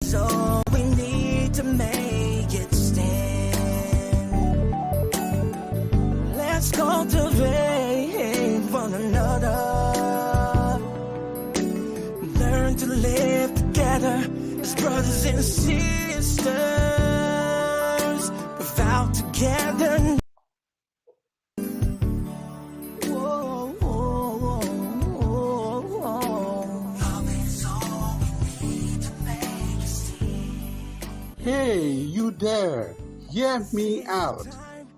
is all we need to make it stand. Let's cultivate one another. Learn to live together as brothers and sisters. Without togetherness. Hey, you there, hear me out.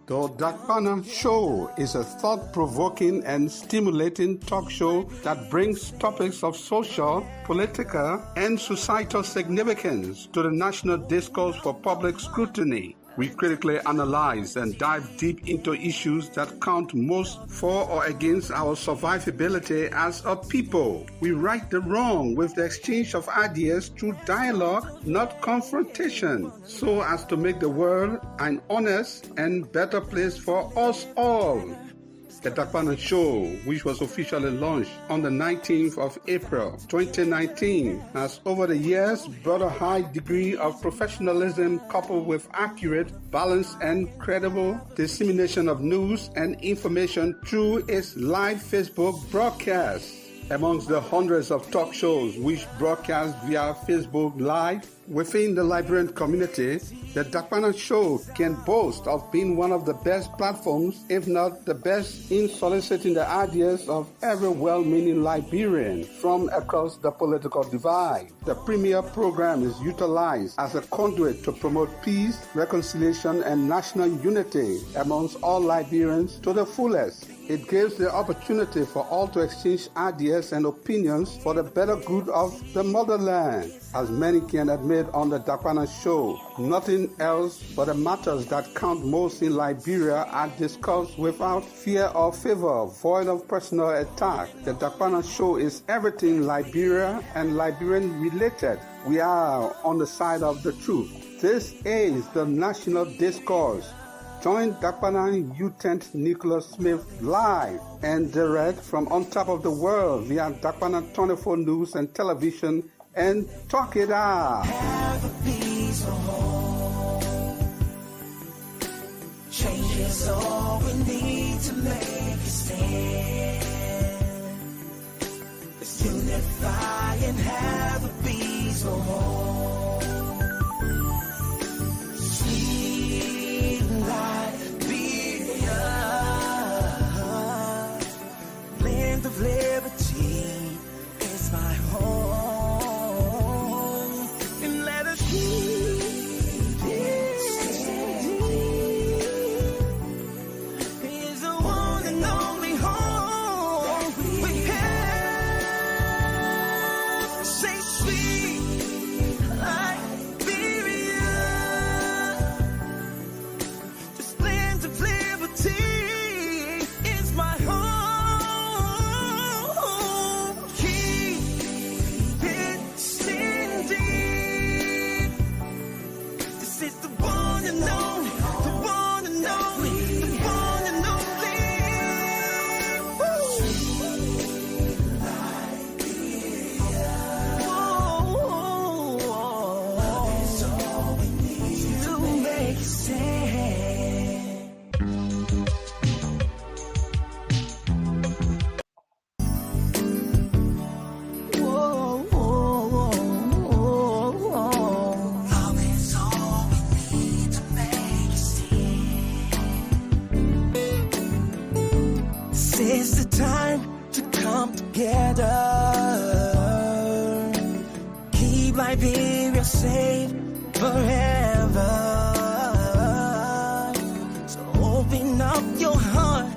The Dakpannah Show is a thought-provoking and stimulating talk show that brings topics of social, political, and societal significance to the national discourse for public scrutiny. We critically analyze and dive deep into issues that count most for or against our survivability as a people. We right the wrong with the exchange of ideas through dialogue, not confrontation, so as to make the world an honest and better place for us all. The Dakpannah Show, which was officially launched on the 19th of April 2019, has over the years brought a high degree of professionalism coupled with accurate, balanced, and credible dissemination of news and information through its live Facebook broadcast. Amongst the hundreds of talk shows which broadcast via Facebook Live within the Liberian community, the Dakpannah Show can boast of being one of the best platforms, if not the best, in soliciting the ideas of every well-meaning Liberian from across the political divide. The premier program is utilized as a conduit to promote peace, reconciliation, and national unity amongst all Liberians to the fullest. It gives the opportunity for all to exchange ideas and opinions for the better good of the motherland. As many can admit on the Dakpannah Show, nothing else but the matters that count most in Liberia are discussed without fear or favor, void of personal attack. The Dakpannah Show is everything Liberia and Liberian related. We are on the side of the truth. This is the national discourse. Join Dakpannah Lieutenant Nicholas Smith live and direct from on top of the world via Dakpannah 24 News and Television and talk it out. Have a peaceful home. Change is all we need to make it stand. Let's unify and have a peaceful home. Sweet Liberia, land of liberty is my home. It's the time to come together. Keep Liberia safe forever. So open up your heart,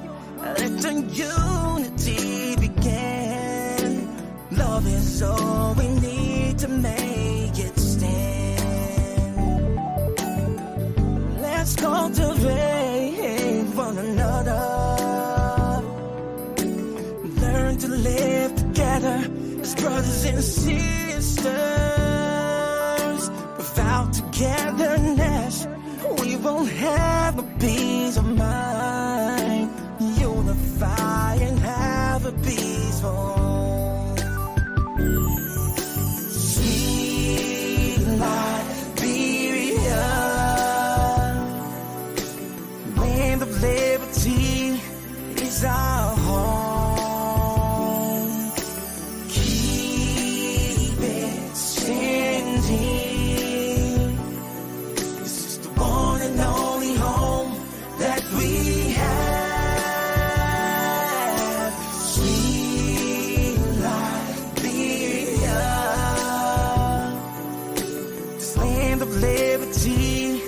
let the unity begin. Love is all we need to make it stand. Let's cultivate one another. Learn to live together as brothers and sisters. Without togetherness, we won't have a peace of mind. Unify and have a peaceful, sweet life. land of liberty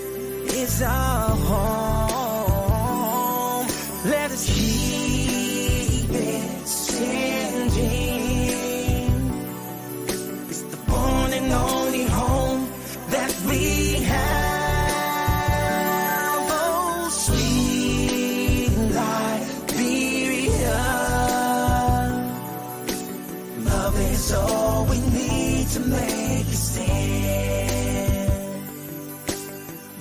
is our home. Let us keep it standing. It's the one and only home that we have. Oh, sweet Liberia. Love is all we need to make a stand.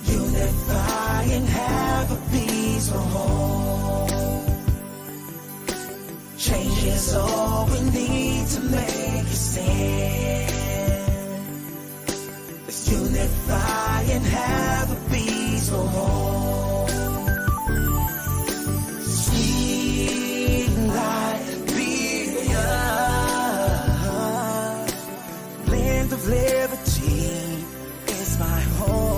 Unify and have a peaceful home. Change is all we need to make a stand. Let's unify and have a peaceful home. Sweet Liberia, land of liberty is my home.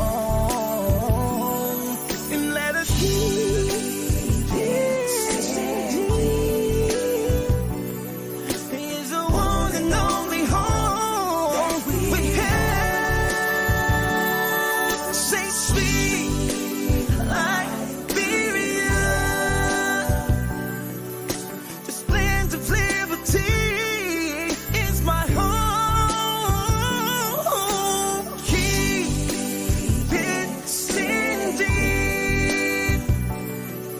And let us keep it standing. It's the one and only home we have. Say sweet Liberia, this land of liberty is my home. Keep it standing.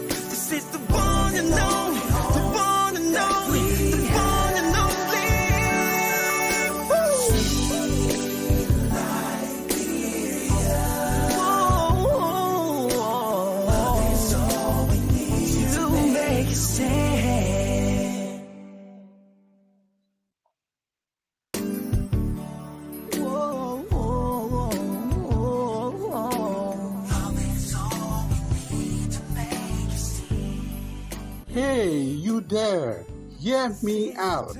This is the one and only, the one and only, the one and only. Love is all we need to make a stand. Love is all we need to make a stand. Hey, you there! Hear me out.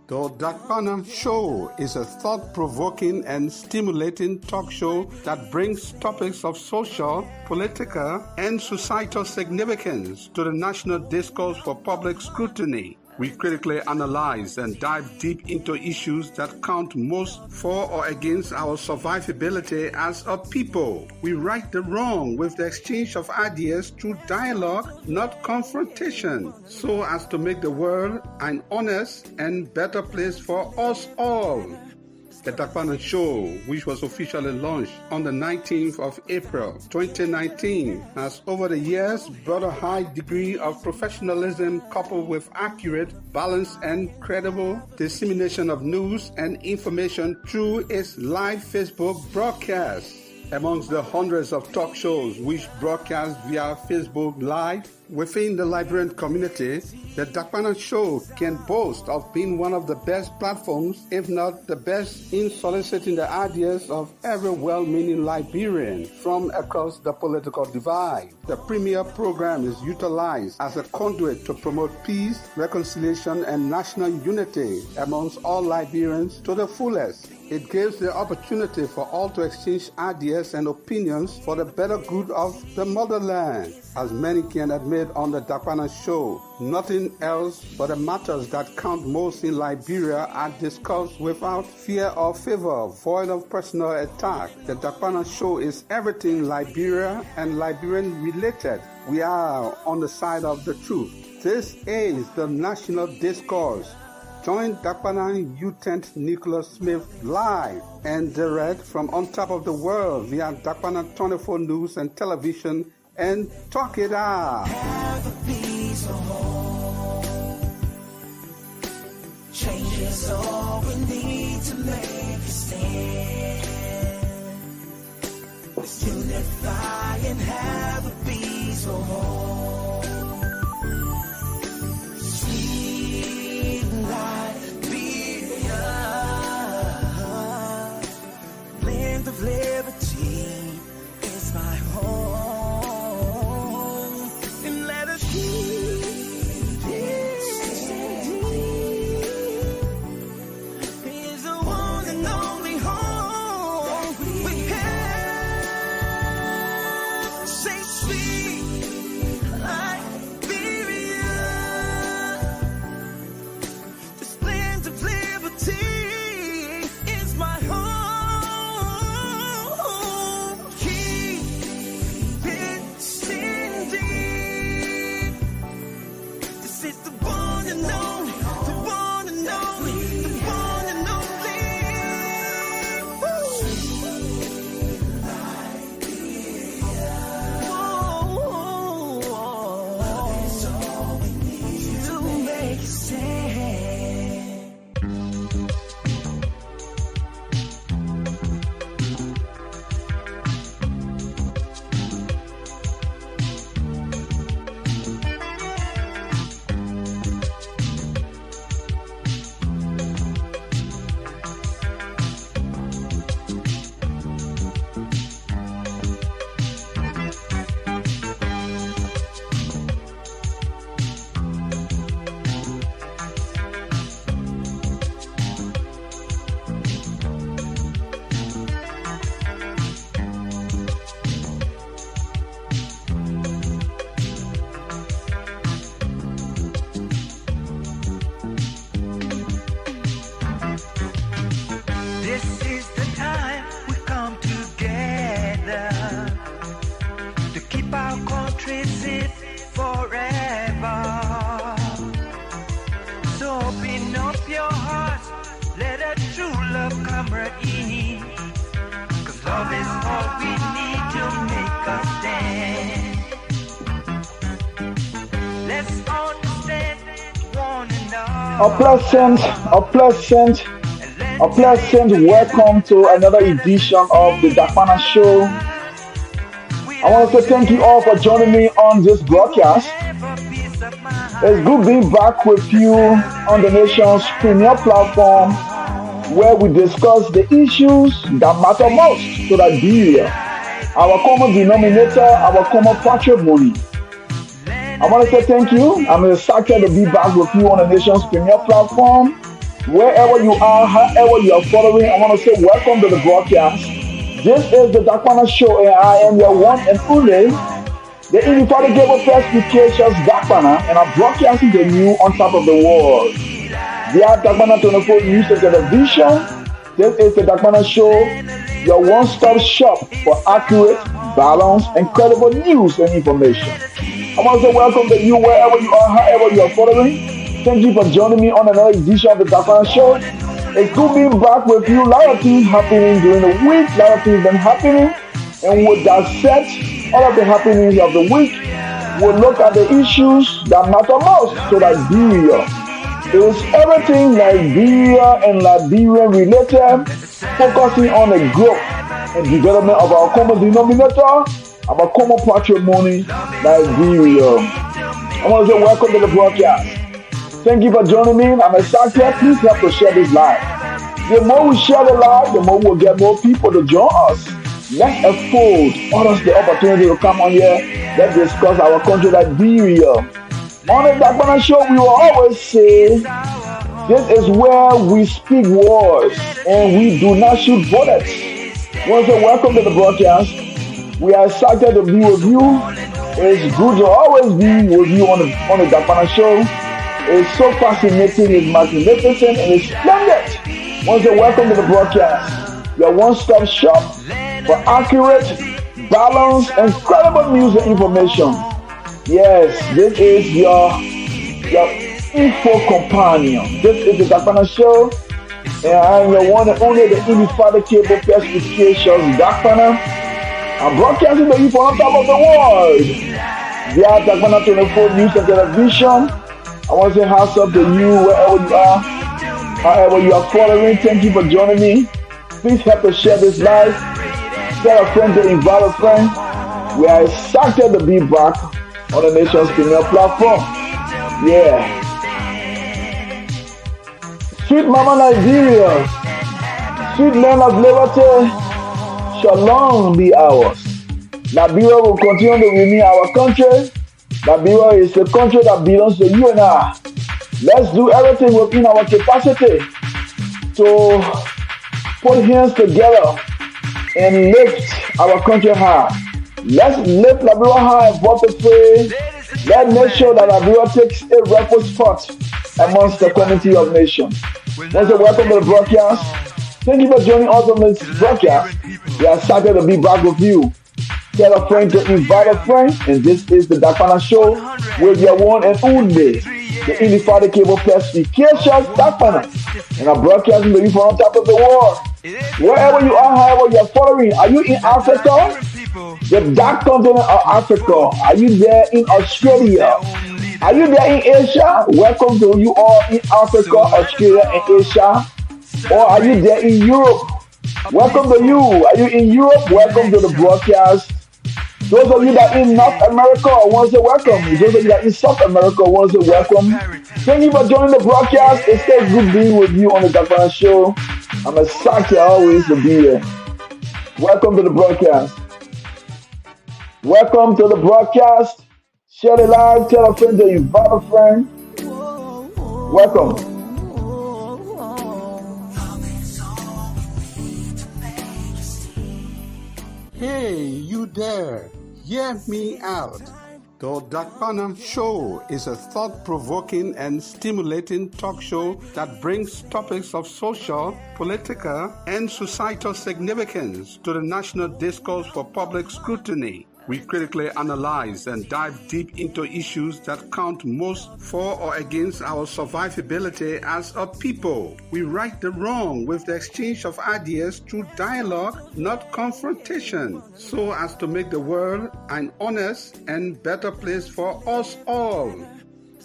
The Dakpannah Show is a thought-provoking and stimulating talk show that brings topics of social, political, and societal significance to the national discourse for public scrutiny. We critically analyze and dive deep into issues that count most for or against our survivability as a people. We right the wrong with the exchange of ideas through dialogue, not confrontation, so as to make the world an honest and better place for us all. The Dakpannah Show, which was officially launched on the 19th of April 2019, has over the years brought a high degree of professionalism coupled with accurate, balanced, and credible dissemination of news and information through its live Facebook broadcast. Amongst the hundreds of talk shows which broadcast via Facebook Live within the Liberian community, the Dakpannah Show can boast of being one of the best platforms, if not the best, in soliciting the ideas of every well-meaning Liberian from across the political divide. The premier program is utilized as a conduit to promote peace, reconciliation, and national unity amongst all Liberians to the fullest. It gives the opportunity for all to exchange ideas and opinions for the better good of the motherland. As many can admit on the Dakpannah Show, nothing else but the matters that count most in Liberia are discussed without fear or favor, void of personal attack. The Dakpannah Show is everything Liberia and Liberian related. We are on the side of the truth. This is the national discourse. Join Dakpannah Lieutenant Nicholas Smith live and direct from on top of the world via Dakpannah 24 News and Television and talk it out. Have a peaceful home. Change is all we need to make a stand. Let's unify and have a peaceful home. Sweet Liberia, land of liberty is my home. And let us keep it standing. It's the one and only home we have. Say sweet Liberia, this land of liberty is my home. A pleasant welcome to another edition of the Dakpannah Show. I want to say thank you all for joining me on this broadcast. It's good being back with you on the nation's premier platform where we discuss the issues that matter most to Liberia, our common denominator, our common patrimony. I want to say thank you. I'm excited to be back with you on the nation's premier platform. Wherever you are, however you are following, I want to say welcome to the broadcast. This is the Dakpannah Show, and I am your one and only, the indefatigable perspicacious Dakpannah, and I'm broadcasting to you on top of the world. Via Dakpannah 24 News and Television, this is the Dakpannah Show, your one-stop shop for accurate, balanced, and credible news and information. I want to say welcome to you wherever you are, however you are following. Thank you for joining me on another edition of the Dakpannah Show. It's good being back with you. A lot of things happening during the week. A lot of things been happening. And with that said, all of the happenings of the week, we'll look at the issues that matter most to Liberia. It is everything Liberia and Liberian related, focusing on the growth and development of our common denominator, our common patrimony, Liberia. I want to say welcome to the broadcast. Thank you for joining me. I'm excited. Please help to share this live. The more we share the live, the more we'll get more people to join us. Let's afford others the opportunity to come on here. Let's discuss our country, Liberia. On the Dakpannah Show, we will always say, this is where we speak words and we do not shoot bullets. I want to say welcome to the broadcast. We are excited to be with you. It's good to always be with you on the Dakpannah Show. It's so fascinating, it's magnificent, and it's splendid. Once again, welcome to the broadcast. Your one-stop shop for accurate, balanced, and credible news and information. Yes, this is your info companion. This is the Dakpannah Show, and I am your one and only, the indefatigable perspicacious Dakpannah. I'm broadcasting to you from on top of the world via Dakpannah 24 News and Television. I want to say hats up to you wherever you are, however you are following. Thank you for joining me. Please help to share this live. Tell a friend to invite a friend. We are excited to be back on the nation's premier platform. Yeah. Sweet Mama Liberia, sweet land of liberty, shall long be ours. Liberia will continue to remain our country. Liberia is a country that belongs to you and I. Let's do everything within our capacity to put hands together and lift our country high. Let's lift Liberia high above the fray. Let's make sure that Liberia takes a rightful spot amongst the community of nations. Once again, welcome to the broadcast. Thank you for joining us on this broadcast. We are excited to be back with you. Tell a friend to invite a friend, and this is the Dakpannah Show with your one and only, the indefatigable perspicacious Dakpannah, and I'm broadcasting to you from on top of the world. Wherever you are, however you are following, are you in Africa? The dark continent of Africa. Are you there in Australia? Are you there in Asia? Welcome to you all in Africa, Australia, and Asia. Or are you there in Europe? Welcome to you. Are you in Europe? Welcome to the broadcast. Those of you that are in North America, I want to say welcome. Those of you that are in South America, I want to say welcome. Thank you for joining the broadcast. It's so good being with you on the Dakpannah Show. I'm excited always to be here. Welcome to the broadcast. Welcome to the broadcast. Share it live. Tell a friend to invite a friend. Welcome. Hey, you there. Hear me out. The Dakpannah Show is a thought-provoking and stimulating talk show that brings topics of social, political, and societal significance to the national discourse for public scrutiny. We critically analyze and dive deep into issues that count most for or against our survivability as a people. We right the wrong with the exchange of ideas through dialogue, not confrontation, so as to make the world an honest and better place for us all.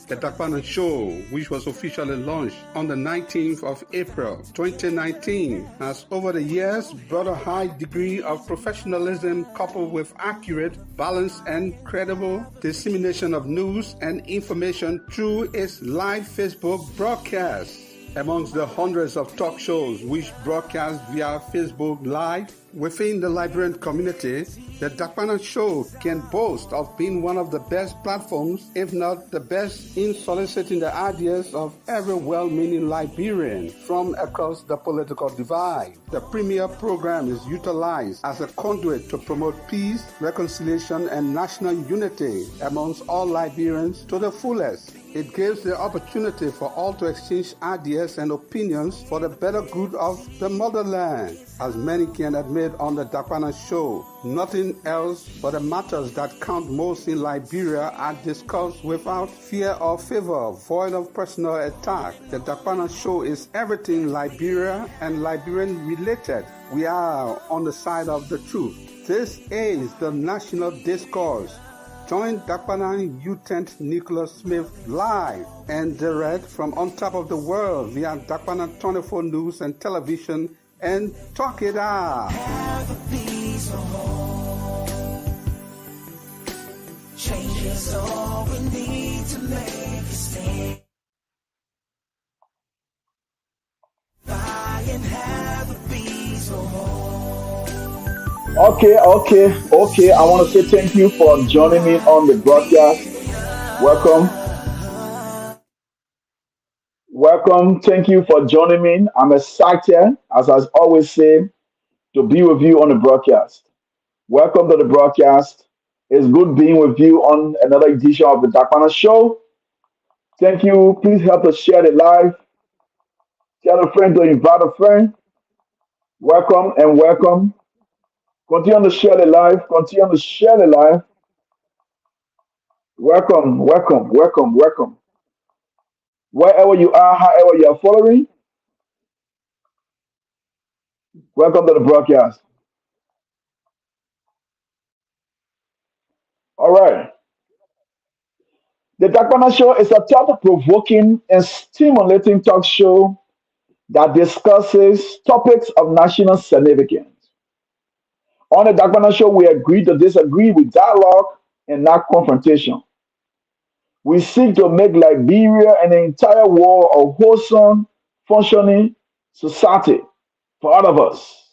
The Dakpannah Show, which was officially launched on the 19th of April 2019, has over the years brought a high degree of professionalism coupled with accurate, balanced, and credible dissemination of news and information through its live Facebook broadcast. Amongst the hundreds of talk shows which broadcast via Facebook Live within the Liberian community, the Dakpannah Show can boast of being one of the best platforms, if not the best, in soliciting the ideas of every well-meaning Liberian from across the political divide. The premier program is utilized as a conduit to promote peace, reconciliation, and national unity amongst all Liberians to the fullest. It gives the opportunity for all to exchange ideas and opinions for the better good of the motherland. As many can admit on the Dakpannah Show, nothing else but the matters that count most in Liberia are discussed without fear or favor, void of personal attack. The Dakpannah Show is everything Liberia and Liberian related. We are on the side of the truth. This is the national discourse. Join Dakpannah Lieutenant Nicholas Smith live and direct from on top of the world via Dakpannah 24 News and Television and talk it out. Have a piece of home. Change is all we need to make a stand. Buy and have a piece of home. Okay. I want to say thank you for joining me on the broadcast. Welcome. Thank you for joining me. I'm excited, as I always say, to be with you on the broadcast. Welcome to the broadcast. It's good being with you on another edition of the Dakpannah Show. Thank you. Please help us share the live. Tell a friend to invite a friend. Welcome and welcome. Continue to share the live. Welcome. Wherever you are, however you are following, welcome to the broadcast. All right. The Dakpannah Show is a thought-provoking and stimulating talk show that discusses topics of national significance. On the Dakpannah Show, we agree to disagree with dialogue and not confrontation. We seek to make Liberia and the entire world a wholesome, functioning society for all of us.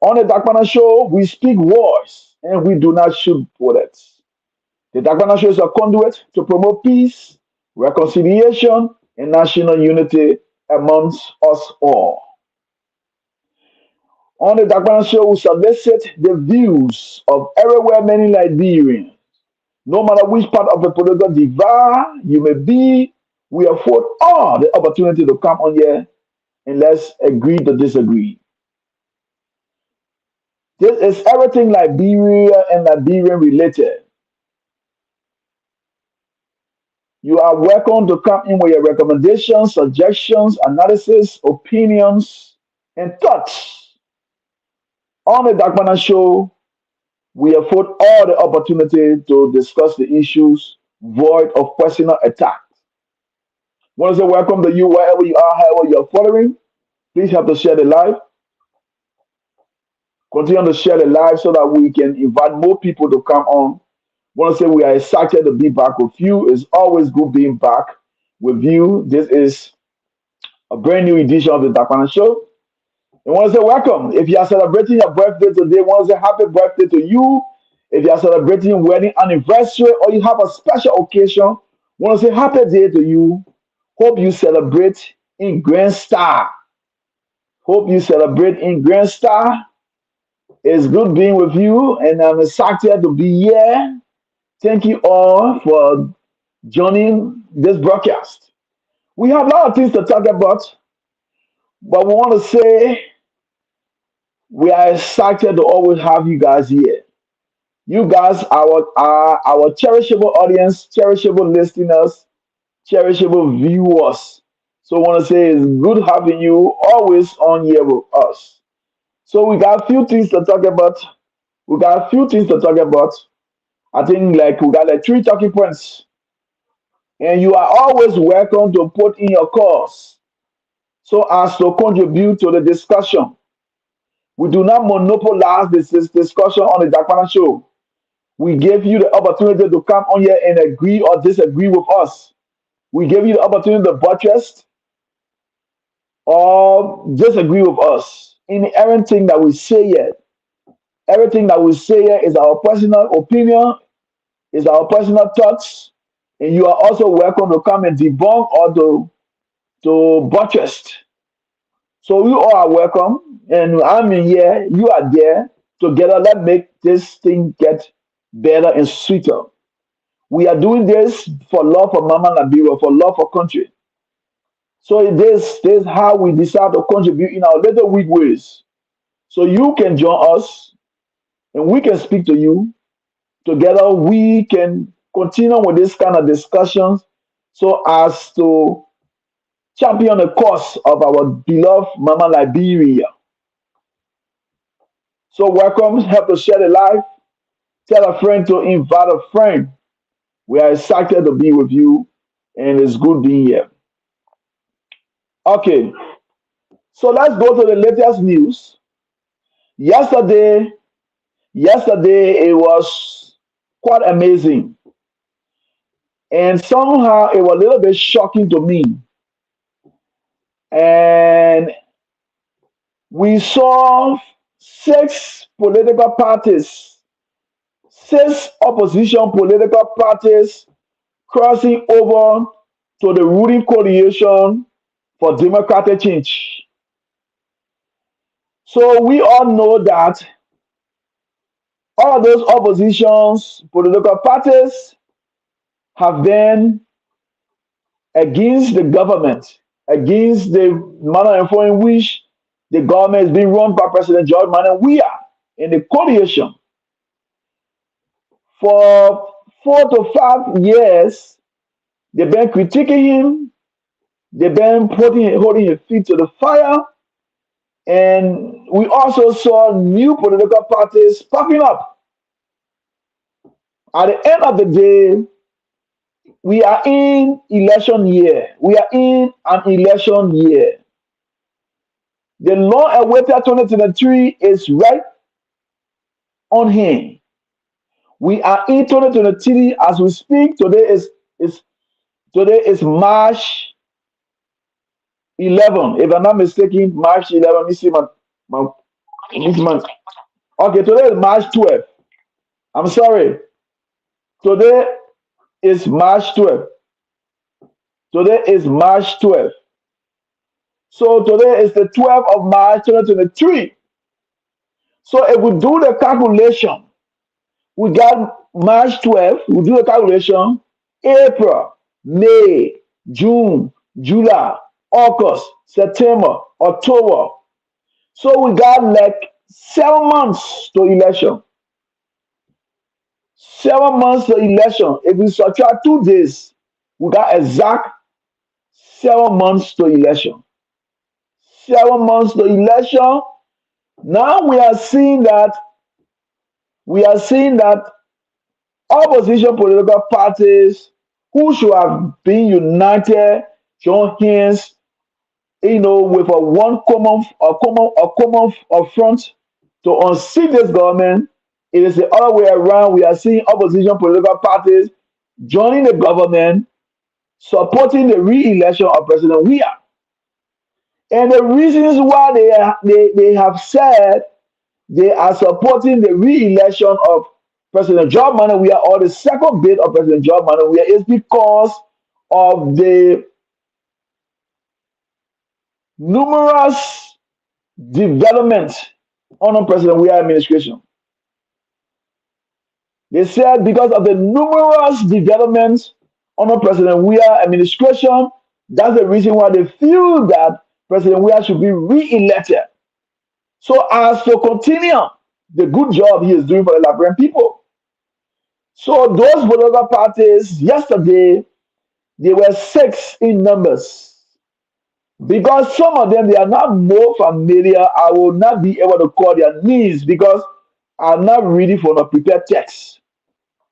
On the Dakpannah Show, we speak words and we do not shoot bullets. The Dakpannah Show is a conduit to promote peace, reconciliation, and national unity amongst us all. On the Dakpannah Show, we solicit the views of everywhere many Liberians. No matter which part of the political divide you may be, we afford all the opportunity to come on here and let's agree to disagree. This is everything Liberia and Liberian related. You are welcome to come in with your recommendations, suggestions, analysis, opinions, and thoughts. On the Dakpannah Show, we afford all the opportunity to discuss the issues void of personal attack. Want to say welcome to you wherever you are, however you are following. Please help to share the live. Continue to share the live so that we can invite more people to come on. Want to say we are excited to be back with you. It's always good being back with you. This is a brand new edition of the Dakpannah Show. I want to say welcome. If you are celebrating your birthday today, I want to say happy birthday to you. If you are celebrating wedding anniversary or you have a special occasion, I want to say happy day to you. Hope you celebrate in grand style. It's good being with you, and I'm excited to be here. Thank you all for joining this broadcast. We have a lot of things to talk about, but we want to say we are excited to always have you guys here. You guys are our cherishable audience, cherishable listeners, cherishable viewers. So I want to say it's good having you always on here with us. So we got a few things to talk about. I think like we got like 3 talking points and you are always welcome to put in your cause so as to contribute to the discussion. We do not monopolize this discussion on the Dakpannah Show. We give you the opportunity to come on here and agree or disagree with us. We give you the opportunity to buttress or disagree with us in everything that we say here. Everything that we say here is our personal opinion, is our personal thoughts, and you are also welcome to come and debunk or to buttress. So you all are welcome, and I'm in here, you are there. Together, let's make this thing get better and sweeter. We are doing this for love for Mama Liberia, for love for country. So this is how we decide to contribute in our little weak ways. So you can join us, and we can speak to you. Together, we can continue with this kind of discussions so as to champion the cause of our beloved Mama Liberia. So welcome, help to share the life. Tell a friend to invite a friend. We are excited to be with you, and it's good being here. Okay, so let's go to the latest news. Yesterday, yesterday it was quite amazing, and somehow it was a little bit shocking to me. And we saw six political parties, six opposition political parties crossing over to the ruling coalition for democratic change. So we all know that all of those oppositions political parties have been against the government, against the manner in which the government is being run by President George Manneh. We are in the coalition. For 4 to 5 years, they've been critiquing him, they've been holding his feet to the fire, and we also saw new political parties popping up. At the end of the day, we are in election year. We are in an election year. The long-awaited 2023 is right on hand. We are in 2023 as we speak. Today is March 11. If I'm not mistaken, March 11. Let me see this month. Okay, today is March 12. I'm sorry. Today is March 12. Today is March 12. So today is the 12th of March 2023. So if we do the calculation, we got March 12th, we do the calculation, April, May, June, July, August, September, October. So we got like 7 months to election. 7 months to election. If we subtract 2 days, we got exact 7 months to election. 7 months to election. Now we are seeing that opposition political parties who should have been united, join hands, with a common front to unseat this government. It is the other way around. We are seeing opposition political parties joining the government, supporting the re-election of President Weah. And the reasons why they have said they are supporting the re-election of President George Manneh Weah, or the second bid of President George Manneh Weah, is because of the numerous developments under President Weah administration. They said because of the numerous developments under President Weah administration, that's the reason why they feel that President Weah should be re-elected, so as to continue the good job he is doing for the Liberian people. So those political parties yesterday, they were 6 in numbers. Because some of them, they are not more familiar, I will not be able to call their names because I'm not reading from a prepared text,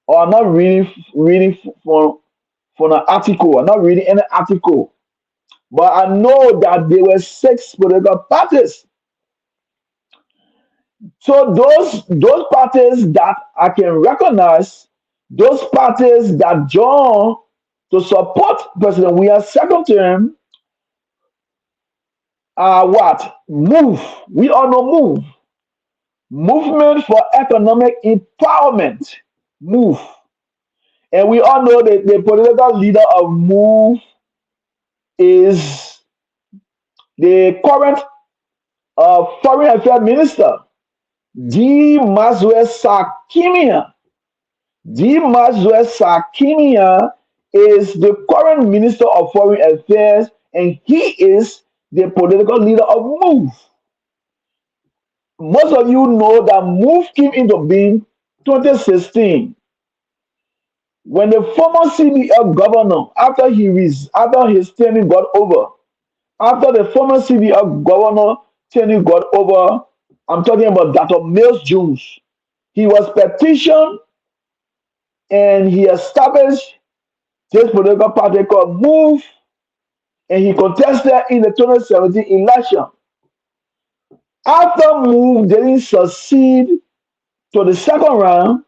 or I'm not reading from from an article. I'm not reading any article, but I know that there were 6 political parties. So those parties that I can recognize, those parties that joined to support President Weah's second term are what? Move. We all know Move. Movement for Economic Empowerment. Move. And we all know that the political leader of Move is the current Foreign Affairs Minister, D. Maswe Sakimia. D. Maswe Sakimia is the current Minister of Foreign Affairs, and he is the political leader of Move. Most of you know that Move came into being 2016 when the former CBF governor, after his tenure got over, after the former CBF governor tenure got over, I'm talking about Dr. Mills Jones. He was petitioned and he established this political party called Move, and he contested in the 2017 election. After Move didn't succeed to the second round,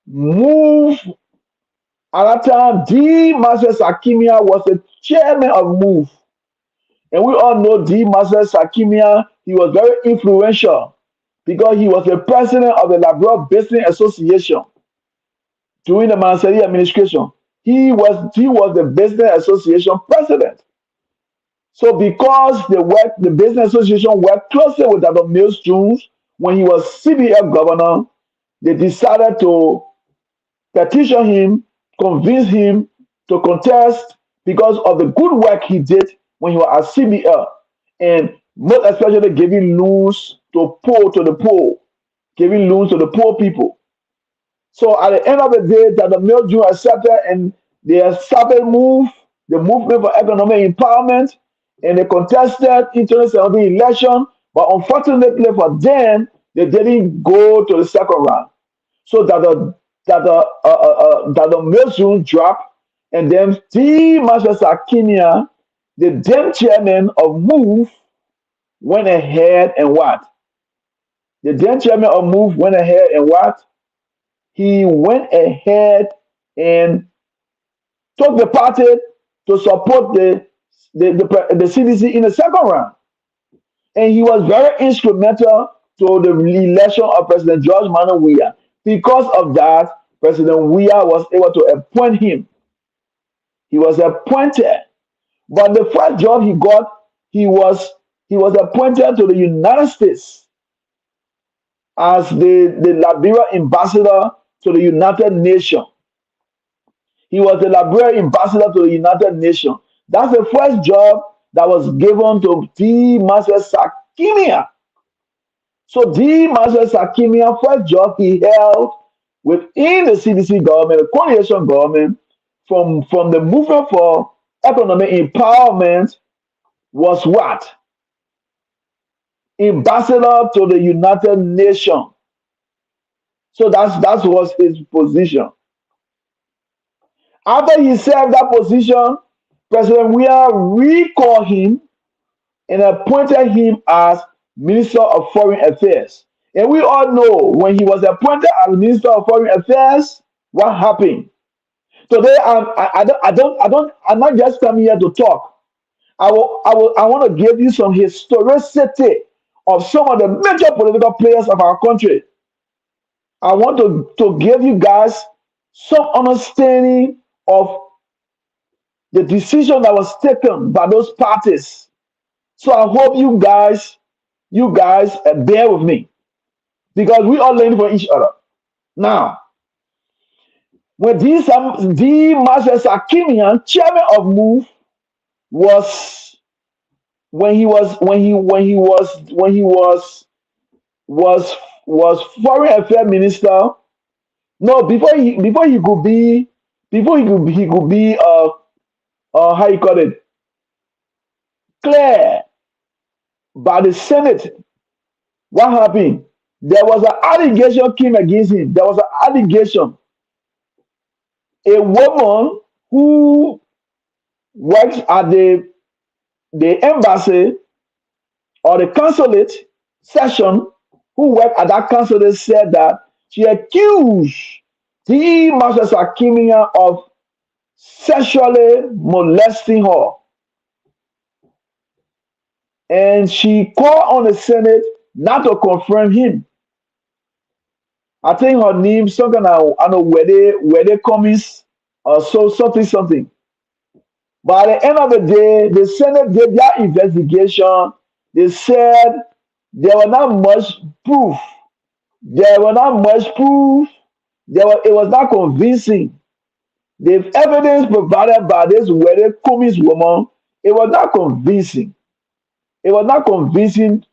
Move at that time, D. Master Sakimia was the chairman of Move. And we all know D. Master Sakimia, he was very influential because he was the president of the Liberia Business Association during the Manseli administration. He was the business association president. So because the business association worked closely with Dr. Mills Jones when he was CBF governor, they decided to petition him, convince him to contest because of the good work he did when he was at CBF, and most especially giving loans to the poor, giving loans to the poor people. So at the end of the day, that the Mills Jones accepted, and they established Move, the movement for economic empowerment, and they contested in 2017 election, but unfortunately for them, they didn't go to the second round. So that the Mills Jones dropped, and then T. Master Sakinia, the then chairman of Move, went ahead and what? The then chairman of Move went ahead and what? He went ahead and took the party to support the CDC in the second round. And he was very instrumental to the election of President George Manuel Weah. Because of that, President Weah was able to appoint him. He was appointed. But the first job he got, he was appointed to the United States as the Liberia ambassador to the United Nations. He was the Liberia ambassador to the United Nations. That's the first job that was given to D. Master Sakimia. So D. Master Sakimia, first job he held within the CDC government, the coalition government, from the movement for economic empowerment, was what? Ambassador to the United Nations. So that was his position. After he served that position, President Weah recalled him and appointed him as Minister of Foreign Affairs. And we all know when he was appointed as Minister of Foreign Affairs, what happened? Today, I'm not just coming here to talk. I want to give you some historicity of some of the major political players of our country. I want to give you guys some understanding of the decision that was taken by those parties. So I hope you guys bear with me, because we all learn from each other. Now, when D. Master Sakimian, chairman of Move, was foreign affairs minister. No, before he could be how you call it, clear by the Senate. What happened? There was an allegation came against him. There was an allegation. A woman who works at the embassy or the consulate section, who worked at that consulate, said that she accused the Master Sakimia of sexually molesting her. And she called on the Senate not to confirm him. I think her name, something I don't know where they comes or so something. But at the end of the day, the Senate did their investigation. They said there was not much proof. There was not much proof. It was not convincing. The evidence provided by this wedding commis woman, it was not convincing. It was not convincing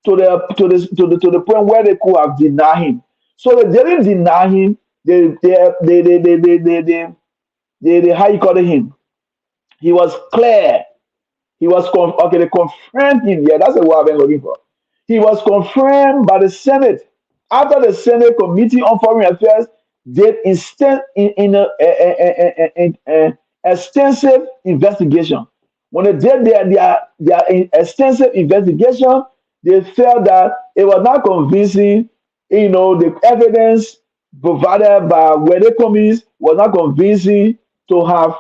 to the point where they could have denied him. So they didn't deny him. They how you call him? He was clear. He was okay. They confirmed him. Yeah, that's the word I've been looking for. He was confirmed by the Senate after the Senate Committee on Foreign Affairs did extensive investigation. When they did their extensive investigation, they felt that it was not convincing. The evidence provided by where they commies was not convincing to have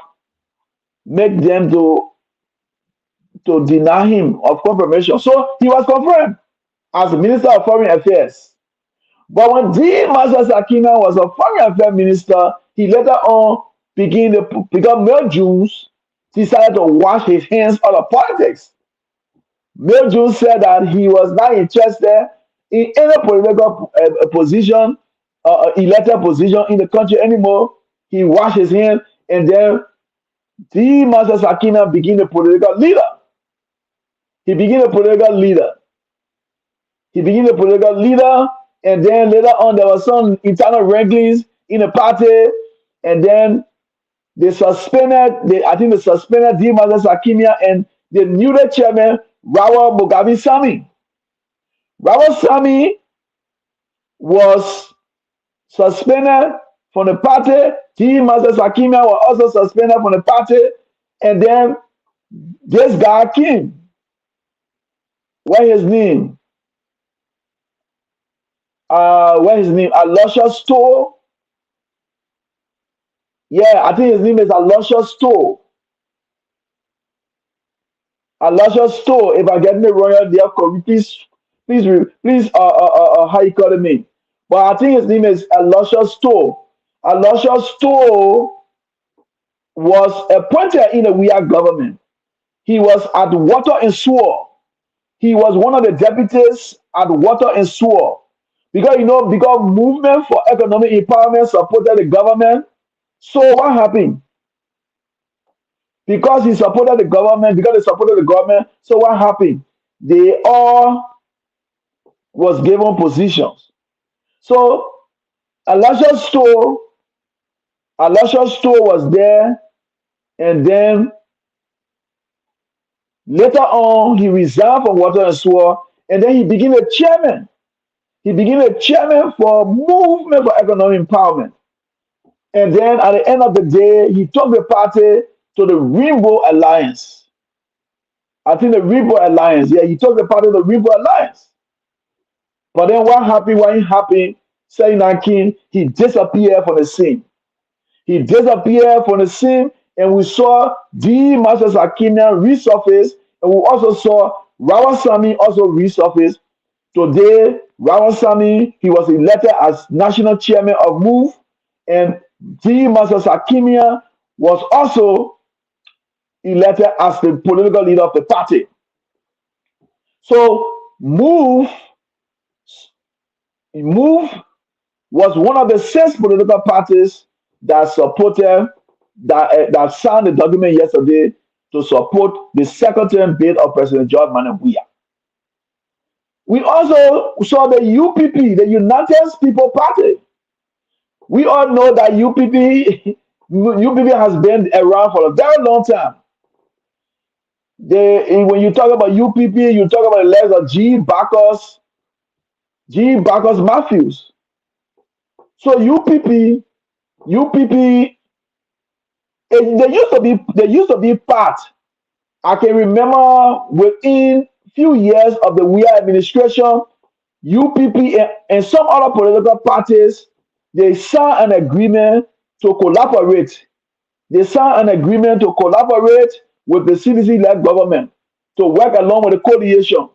make them to deny him of confirmation. So he was confirmed as the Minister of Foreign Affairs. But when D. Master Sakina was a Foreign Affairs Minister, he later on because Mel Jews decided to wash his hands out of politics. Mel Jews said that he was not interested in any political position, elected position in the country anymore. He washed his hands, and then the Master Sakina became a political leader. He became a political leader. And then later on, there was some internal wranglings in the party, and then they suspended the Master Sakimia and the new chairman, Rawa Mugabe Sami. Rawa Sami was suspended from the party. The Master Sakimia was also suspended from the party, and then this guy came. What his name? Alusha Store. Yeah, I think his name is Alusha Store. Alusha Store. If I get me wrong, please, how you call me? But I think his name is Alusha Store. Alusha Store was appointed in the weird government. He was at Water and Sewer. He was one of the deputies at Water and Sewer. Because movement for economic empowerment supported the government. So what happened? Because they supported the government, so what happened? They all was given positions. So Alusha Store was there, and then later on he resigned from Water and Sewer, and then he became a chairman. He became a chairman for Movement for Economic Empowerment. And then at the end of the day, he took the party to the Rainbow Alliance. I think the Rainbow Alliance. Yeah, he took the party to the Rainbow Alliance. But then what happened when he happened? Saying that King, he disappeared from the scene. And we saw the Master Sakina resurface, and we also saw Rawasami also resurface. Today, Rawasami, he was elected as national chairman of MOVE, and the Master Sakimia was also elected as the political leader of the party. So MOVE was one of the 6 political parties that supported that signed the document yesterday to support the second term bid of President George Manawia. We also saw the UPP, the United People Party. We all know that UPP has been around for a very long time. When you talk about UPP, you talk about the legs of G. Bacchus Matthews. So UPP They used to be part. I can remember within few years of the Weah administration, UPP and some other political parties, they signed an agreement to collaborate. They signed an agreement to collaborate with the CDC-led government to work along with the coalition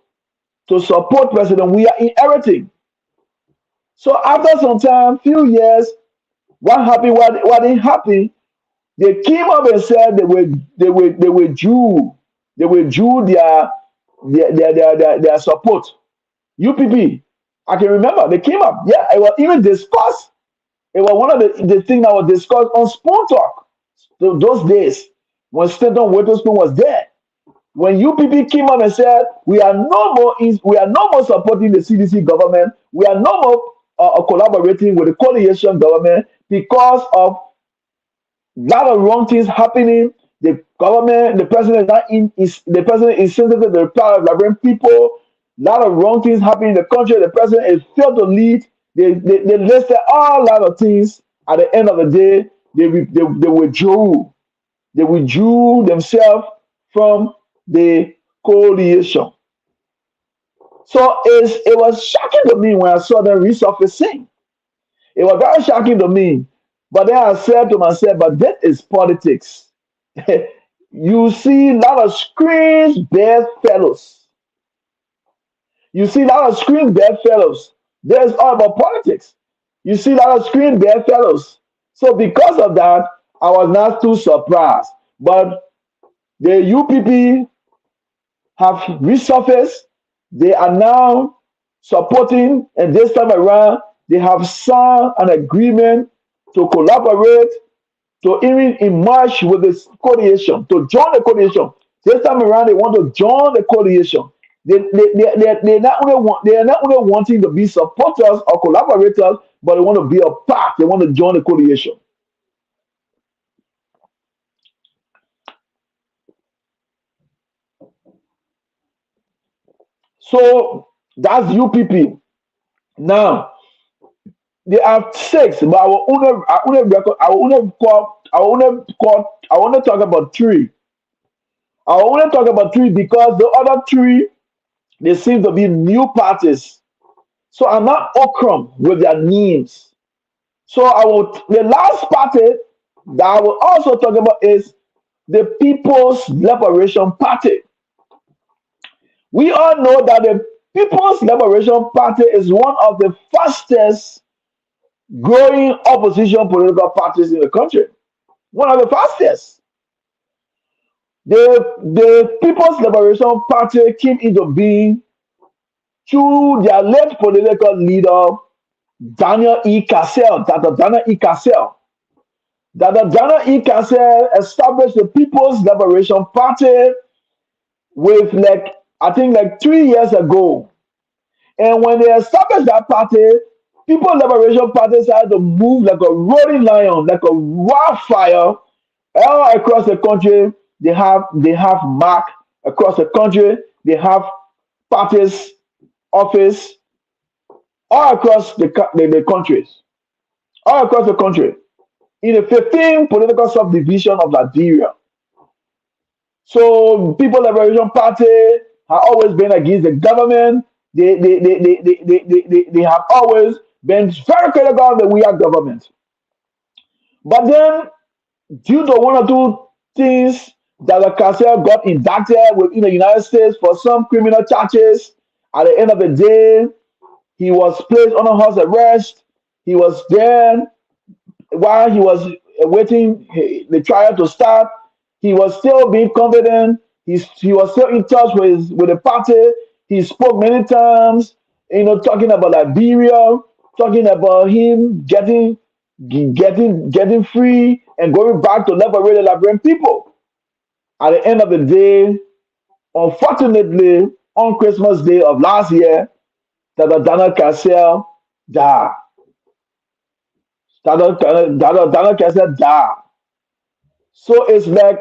to support President Weah in everything. So after some time, few years, what happened? What didn't happen? They came up and said they withdrew their support. UPP. I can remember they came up. Yeah, it was even discussed. It was one of the things that was discussed on Spoon Talk. So those days when Stanton Witherspoon was there. When UPP came up and said we are no more supporting the CDC government, we are no more collaborating with the coalition government because of lot of wrong things happening. The government, the president is not the president is sensitive to the power of Liberian people. Lot of wrong things happening in the country. The president is failed to lead. They listed all lot of things. At the end of the day, they withdrew. They withdrew themselves from the coalition. So it was shocking to me when I saw them resurfacing. It was very shocking to me. But then I said to myself, but that is politics. You see a lot of screens bedfellows. You see a lot of screen bedfellows. There's all about politics. You see a lot of screen bedfellows. So because of that, I was not too surprised. But the UPP have resurfaced. They are now supporting, and this time around, they have signed an agreement to collaborate, to even emerge with this coalition, to join the coalition. This time around, they want to join the coalition. They are not only wanting to be supporters or collaborators, but they want to be a part. They want to join the coalition. So that's UPP. Now they have six, but I want to talk about three. I want to talk about three because the other three they seem to be new parties. So I'm not okrum with their names. So the last party that I will also talk about is the People's Liberation Party. We all know that the People's Liberation Party is one of the fastest growing opposition political parties in the country. One of the fastest. The People's Liberation Party came into being through their late political leader, Daniel E. Cassell, Dr. Daniel E. Cassell. Dr. Daniel E. Cassell established the People's Liberation Party with I think 3 years ago. And when they established that party, People Liberation Party started to move like a roaring lion, like a wildfire all across the country. They have mark across the country. They have parties office all across the countries, all across the country, in the 15 political subdivision of Liberia. So People Liberation Party have always been against the government. They have always been very critical of the Weah government. But then, due to one or two things, that Cassell got indicted within the United States for some criminal charges. At the end of the day, he was placed on a house arrest. He was there while he was waiting the trial to start. He was still being confident. He was still in touch with the party. He spoke many times, talking about Liberia, talking about him getting free and going back to liberate the Liberian people. At the end of the day, unfortunately, on Christmas Day of last year, Dr. Daniel Cassell died. Daniel Cassell died. So it's like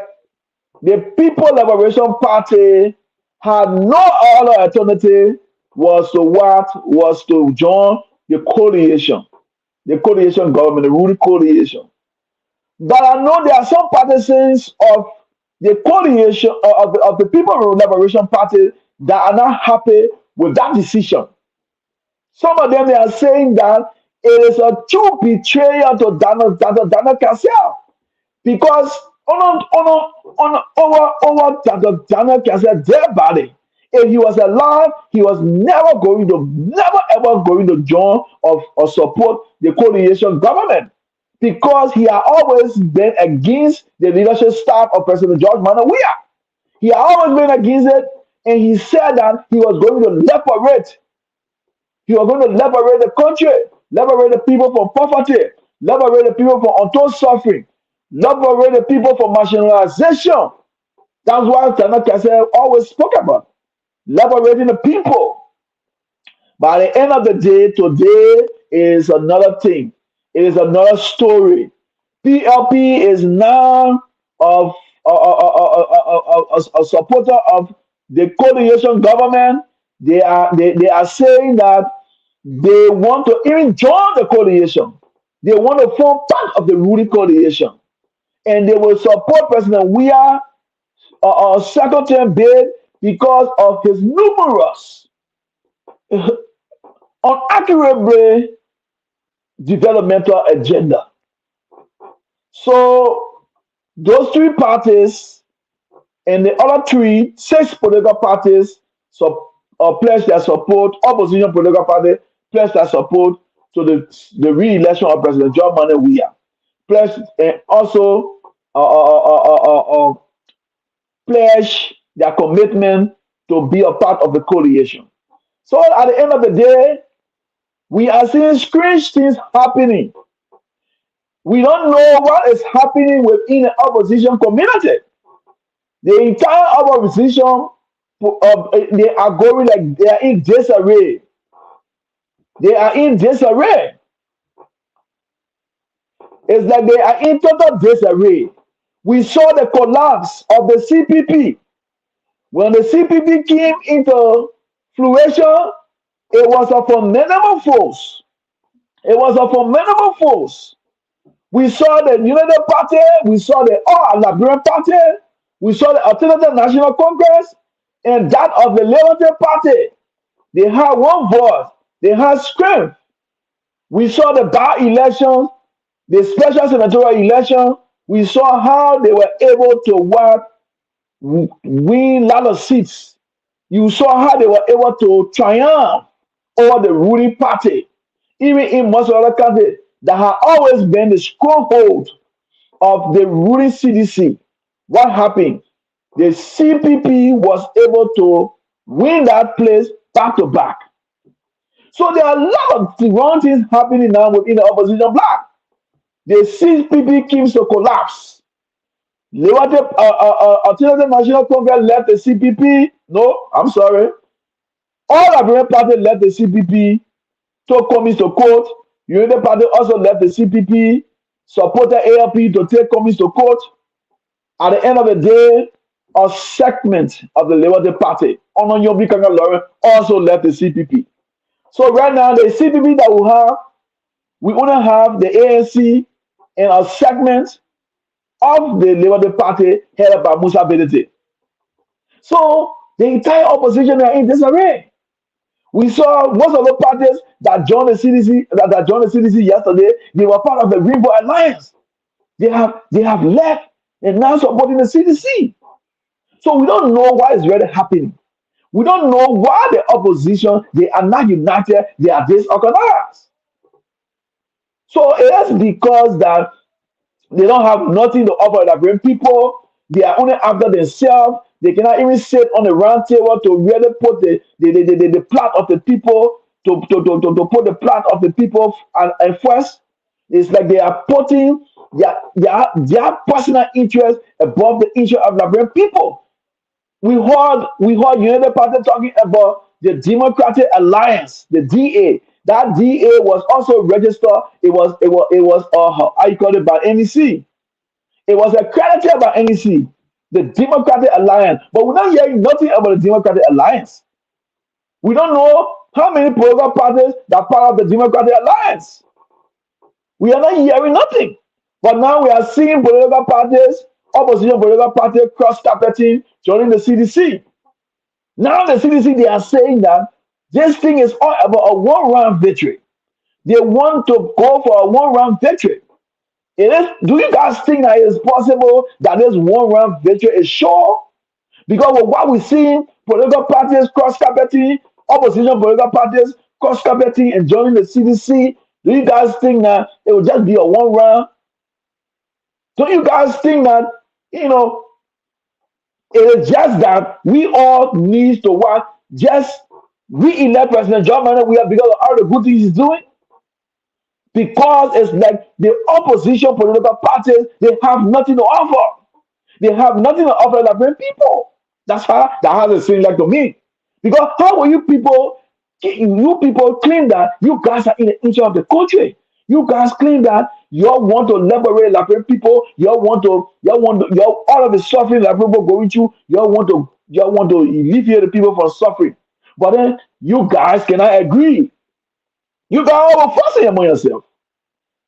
the People Liberation Party had no other alternative was to join the coalition government, the ruling coalition. But I know there are some partisans of the coalition of the People Liberation Party that are not happy with that decision. Some of them they are saying that it is a true betrayal to Daniel Cassiel because over Daniel Cassiel dead body. If he was alive, he was never ever going to join or support the coalition government because he had always been against the leadership staff of President George Manuel Weah. He had always been against it, and he said that he was going to liberate. He was going to liberate the country, liberate the people from poverty, liberate the people from untold suffering, liberate the people from marginalization. That's why Daniel Cassiel always spoke about liberating the people. By the end of the day, today is another thing. It is another story. PLP is now of a supporter of the coalition government. They are saying that they want to even join the coalition. They want to form part of the ruling coalition, and they will support President Weah second term bid because of his numerous unaccurate developmental agenda. So those three parties and the other six political parties pledge their support. Opposition political party pledge their support to the re-election of President John Manuel Weah. Pledge and also pledge their commitment to be a part of the coalition. So at the end of the day, we are seeing strange things happening. We don't know what is happening within the opposition community. The entire opposition, they are going like they are in disarray. They are in disarray. It's like they are in total disarray. We saw the collapse of the CPP. When the CPP came into fruition, it was a formidable force. It was a formidable force. We saw the United Party, we saw the Liberian Party, we saw the Alternative National Congress, and that of the Liberty Party. They had one voice, they had strength. We saw the by-elections, the special senatorial election. We saw how they were able to win a lot of seats. You saw how they were able to triumph over the ruling party, even in most other countries that have always been the stronghold of the ruling CDC. What happened? The CPP was able to win that place back to back. So there are a lot of wrong things happening now within the opposition bloc. The CPP keeps to collapse. Alternative National Congress left the CPP. No, I'm sorry. All Liberian parties left the CPP, took Cummings to court. United Party also left the CPP, supported ALP to take Cummings to court. At the end of the day, a segment of the Liberty Party, Onoyobi Kanga Lauren, also left the CPP. So right now, the CPP that we only have the ANC and a segment of the Liberty Party headed by Musa Benedict. So the entire opposition are in disarray. We saw most of the parties that joined the CDC yesterday. They were part of the Rainbow Alliance. They have left and now supporting the CDC. So we don't know what is really happening. We don't know why the opposition, they are not united. They are disorganized. So it is because that they don't have nothing to offer the Liberian people. They are only after themselves. They cannot even sit on the round table to really put the plot of the people, to put the plot of the people and first. It's like they are putting their personal interest above the interest of the Liberian people. We heard United Party talking about the Democratic Alliance, the DA. That DA was also registered. It was how you call it, by NEC. It was accredited by NEC, the Democratic Alliance. But we're not hearing nothing about the Democratic Alliance. We don't know how many political parties that are part of the Democratic Alliance. We are not hearing nothing. But now we are seeing political parties, opposition political parties cross carpeting, joining the CDC. Now the CDC, they are saying that this thing is all about a one-round victory. They want to go for a one-round victory. It is. Do you guys think that it is possible that this one-round victory is sure? Because with what we see, political parties cross carpeting, opposition political parties cross carpeting and joining the CDC. Do you guys think that it will just be a one round? Don't you guys think that you know it is just that we all need to what just re-elect President John Mahama we have because of all the good things he's doing? Because it's like the opposition political parties, they have nothing to offer. They have nothing to offer the Liberian people. That has it seemed like to me. Because how will you people claim that you guys are in the interest of the country? You guys claim that you all want to liberate Liberian people. You all all of the suffering that people going through. You all want to alleviate the people from suffering. But then you guys cannot agree. You guys all fussing among yourself.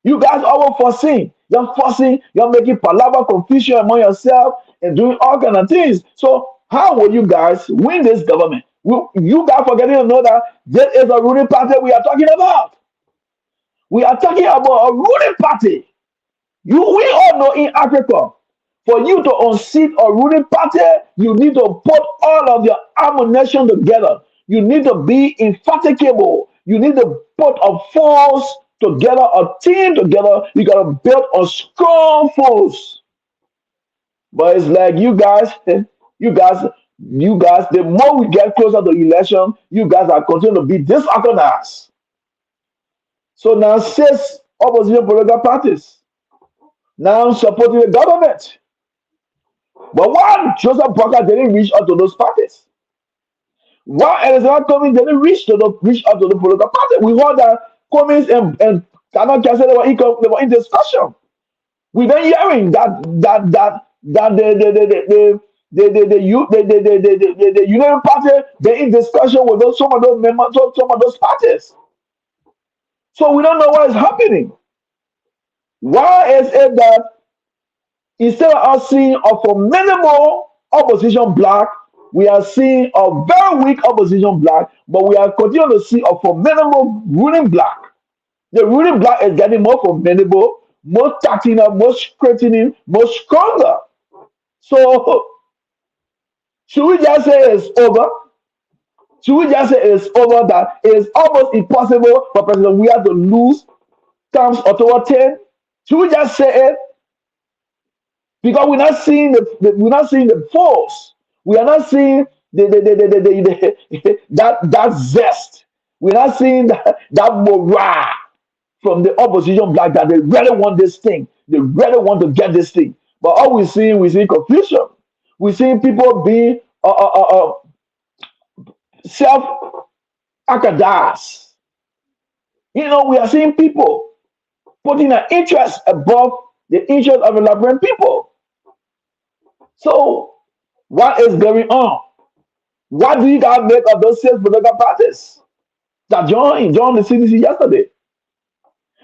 You guys all fussing. You're fussing. You're making palaver confusion among yourself and doing all kind of things. So how will you guys win this government? You guys forgetting to know that this is a ruling party we are talking about. We are talking about a ruling party. We all know in Africa, for you to unseat a ruling party, you need to put all of your ammunition together. You need to be infatigable. You need to put a force together, a team together. You gotta build a strong force. But it's like you guys, the more we get closer to election, you guys are continuing to be disorganized. So now six opposition political parties now supporting the government. But why Joseph Parker didn't reach out to those parties? Why Elizabeth Cummings didn't reach out to the political party? We heard that Cummings and Ghana Council they were in discussion. We then hearing that the Union Party they're in discussion with some of those members of some of those parties. So we don't know what is happening. Why is it that instead of us seeing a formidable opposition bloc, we are seeing a very weak opposition bloc, but we are continuing to see a formidable ruling bloc. The ruling bloc is getting more formidable, more tactical, more scrutiny, more stronger. So should we just say it's over? Should we just say it's over that it is almost impossible for President Weah to lose terms Ottawa 10? Should we just say it? Because we're not seeing the force. We are not seeing that zest. We're not seeing that morale from the opposition bloc that they really want this thing. They really want to get this thing. But all we see confusion. We're seeing people being self-accused. We are seeing people putting an interest above the interest of the Liberian people. So, what is going on? What do you guys make of those six political parties that joined the CDC yesterday?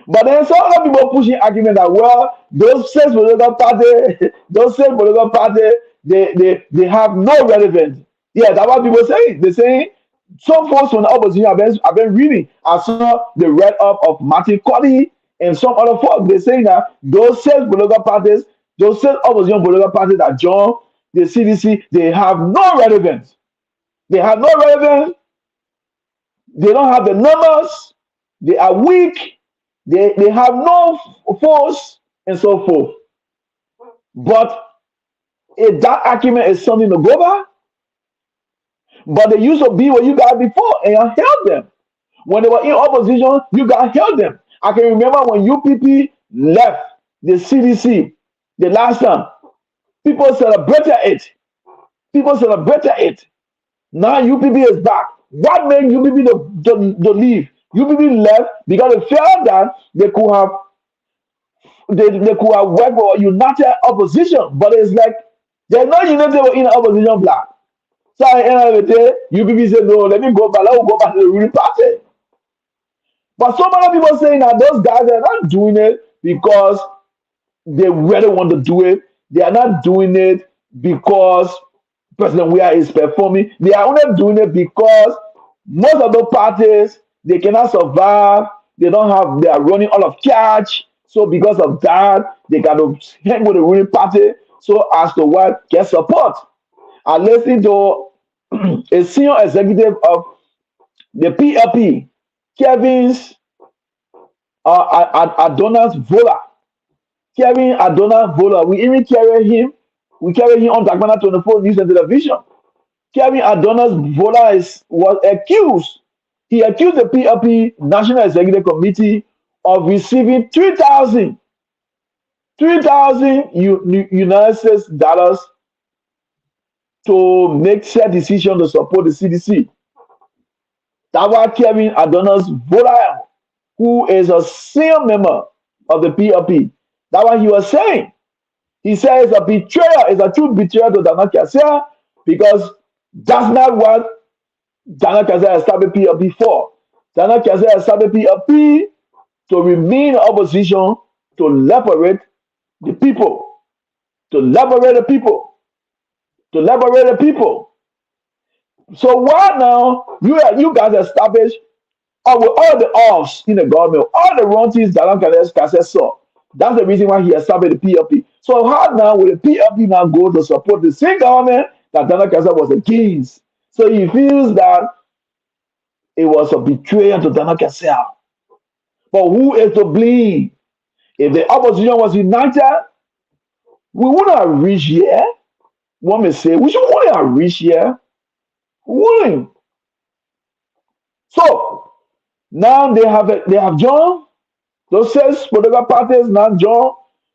But then some other people pushing argument that those six political parties, they have no relevance. Yeah, that's what people say. They say some folks from the opposition have been reading. I saw the read up of Martin Cody and some other folks. They say that those six political parties, those six opposition political parties that joined the CDC, they have no relevance. They have no relevance. They don't have the numbers. They are weak. They have no force and so forth. But if that argument is something to go by, but they used to be where you guys before and you held them. When they were in opposition, you guys held them. I can remember when UPP left the CDC the last time. People celebrated it. Now UPP is back. What made UPP to leave? UPP left because they felt that they could have worked for a united opposition. But it's like they're not united in the opposition bloc. So at the end of the day, UPP said, no, let me go back. Let me go back to the ruling party. But some other people saying that those guys are not doing it because they really want to do it. They are not doing it because President Weah is performing. They are only doing it because most of the parties they cannot survive. They don't have. They are running out of cash. So because of that, they got to hang with the ruling party so as to what get support. I listened to a senior executive of the PLP, Kevin's Adonis Vola. Kevin Adonis Vola. We even carry him. We carry him on Dakpannah 24 News and Television. Kevin Adonis Vola was accused. He accused the PLP National Executive Committee of receiving 3,000 United States dollars to make said decision to support the CDC. That was Kevin Adonis Vola, who is a senior member of the PLP. That's what he was saying. He said it's a betrayal, it's a true betrayal to Dana Kasia because that's not what Dana Kasia established PLP for. Dana Kasia established PLP to remain in opposition, to liberate the people, to liberate the people, to liberate the people. So why now you guys establish with all the offs in the government, all the wrong things Dana Kasia saw. That's the reason why he established the PLP. So how now will the PLP now go to support the same government that Dana Kasia was against? So he feels that it was a betrayal to Dana Kasia. But who is to blame? If the opposition was united, we wouldn't have reached here. One may say, we wouldn't have reached here. We wouldn't. So now they have joined. Those 6 political parties now join,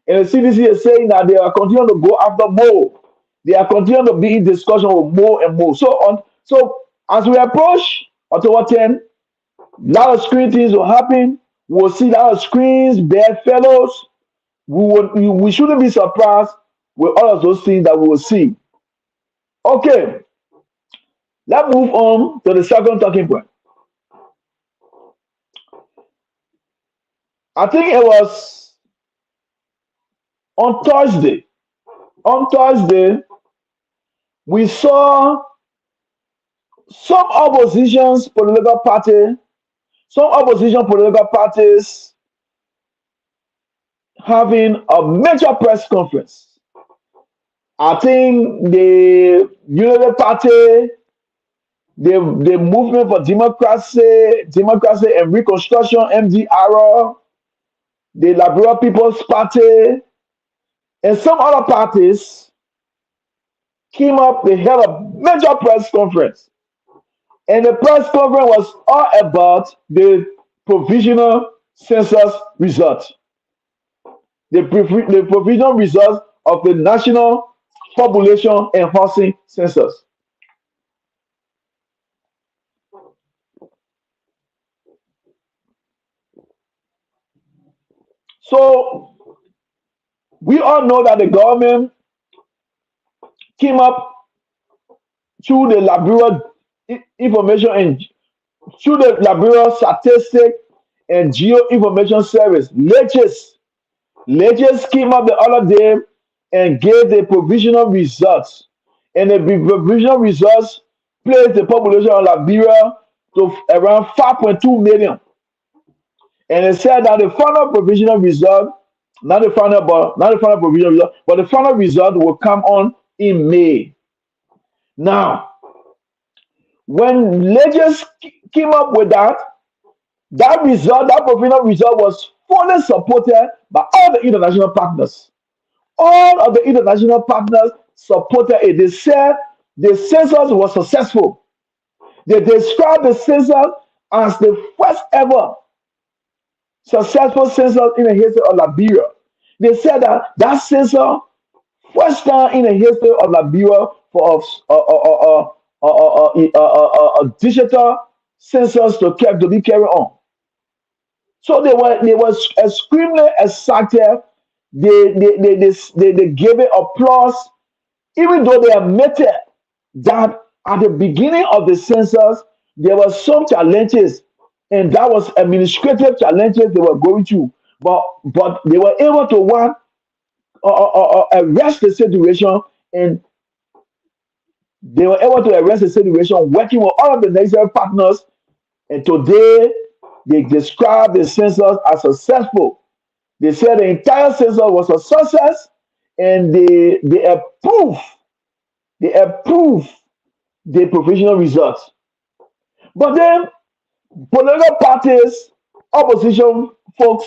and the CDC is saying that they are continuing to go after more. They are continuing to be in discussion with more and more. So as we approach October 10, a lot of screen things will happen. We'll see a lot of screens, bad fellows. We shouldn't be surprised with all of those things that we will see. Okay, let's move on to the second talking point. I think it was on Thursday. On Thursday, we saw some opposition political parties having a major press conference. I think the Unity Party, the Movement for Democracy and Reconstruction, MDR, the Liberia People's Party, and some other parties came up, they held a major press conference. And the press conference was all about the provisional census results. The provisional results of the National Population and Housing Census. So we all know that the government came up through the Liberia information and through the Liberia Statistic and Geo Information Service. Legis came up the other day and gave the provisional results. And the provisional results placed the population of Liberia to around 5.2 million. And it said that the final provisional result, not the final provisional result, but the final result will come on in May. Now, when Legis came up with that result, that provisional result was fully supported by all the international partners. All of the international partners supported it. They said the census was successful. They described the census as the first ever successful census in the history of Liberia. They said that census, first time in the history of Liberia for a digital census to be carried on. So they were extremely excited. They gave it applause, even though they admitted that at the beginning of the census there were some challenges, and that was administrative challenges they were going through. But they were able to or arrest the situation, and they were able to arrest the situation working with all of the necessary partners. And today, they describe the census as successful. They said the entire census was a success, and they approve the provisional results. But then political parties, opposition folks,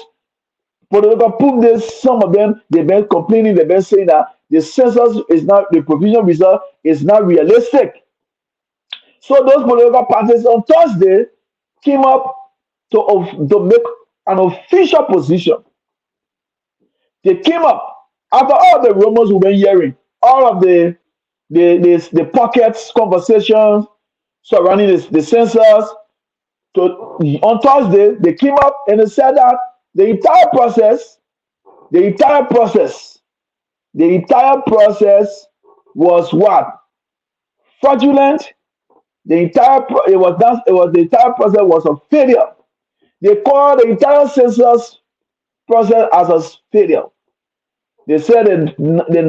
political pundits, some of them, they've been complaining, they've been saying that the provisional result is not realistic. So those political parties on Thursday came up to make an official position. They came up after all the rumors we've been hearing, all of the pockets conversations surrounding the census. So on Thursday, they came up and they said that the entire process, the entire process, the entire process was what? Fraudulent. The entire process was a failure. They called the entire census process as a failure. They said that the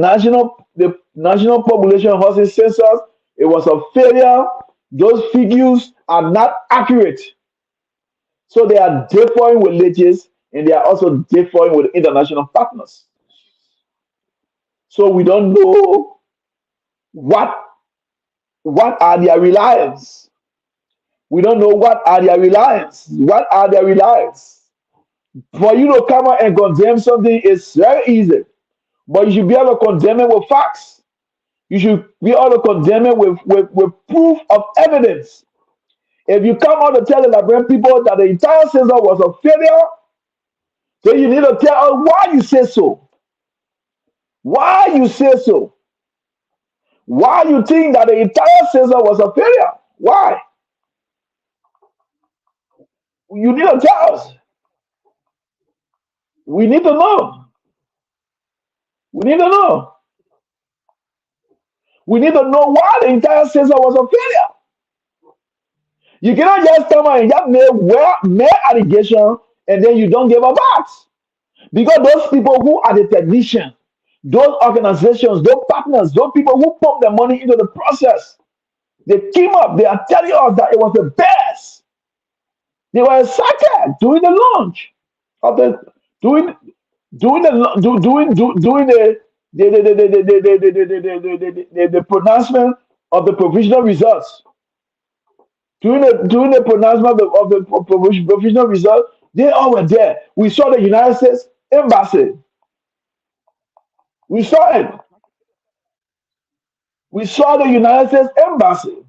national population housing census, it was a failure. Those figures are not accurate. So they are differing with leaders, and they are also differing with international partners. So we don't know what what are their reliance. We don't know what are their reliance. What are their reliance? For you to come out and condemn something is very easy, but you should be able to condemn it with facts. You should be able to condemn it with proof of evidence. If you come out to tell the Liberian people that the entire census was a failure, then you need to tell us why you say so. Why you say so. Why you think that the entire census was a failure? Why? You need to tell us. We need to know. We need to know. We need to know why the entire census was a failure. You cannot just come out and just make allegation and then you don't give a facts. Because those people who are the technicians, those organizations, those partners, those people who pump their money into the process, they came up, they are telling us that it was the best. They were excited during the launch of the doing doing the do- doing the pronouncement of the provisional results. During the pronouncement of the provisional result, they all were there. We saw the United States embassy. We saw it. We saw the United States embassy.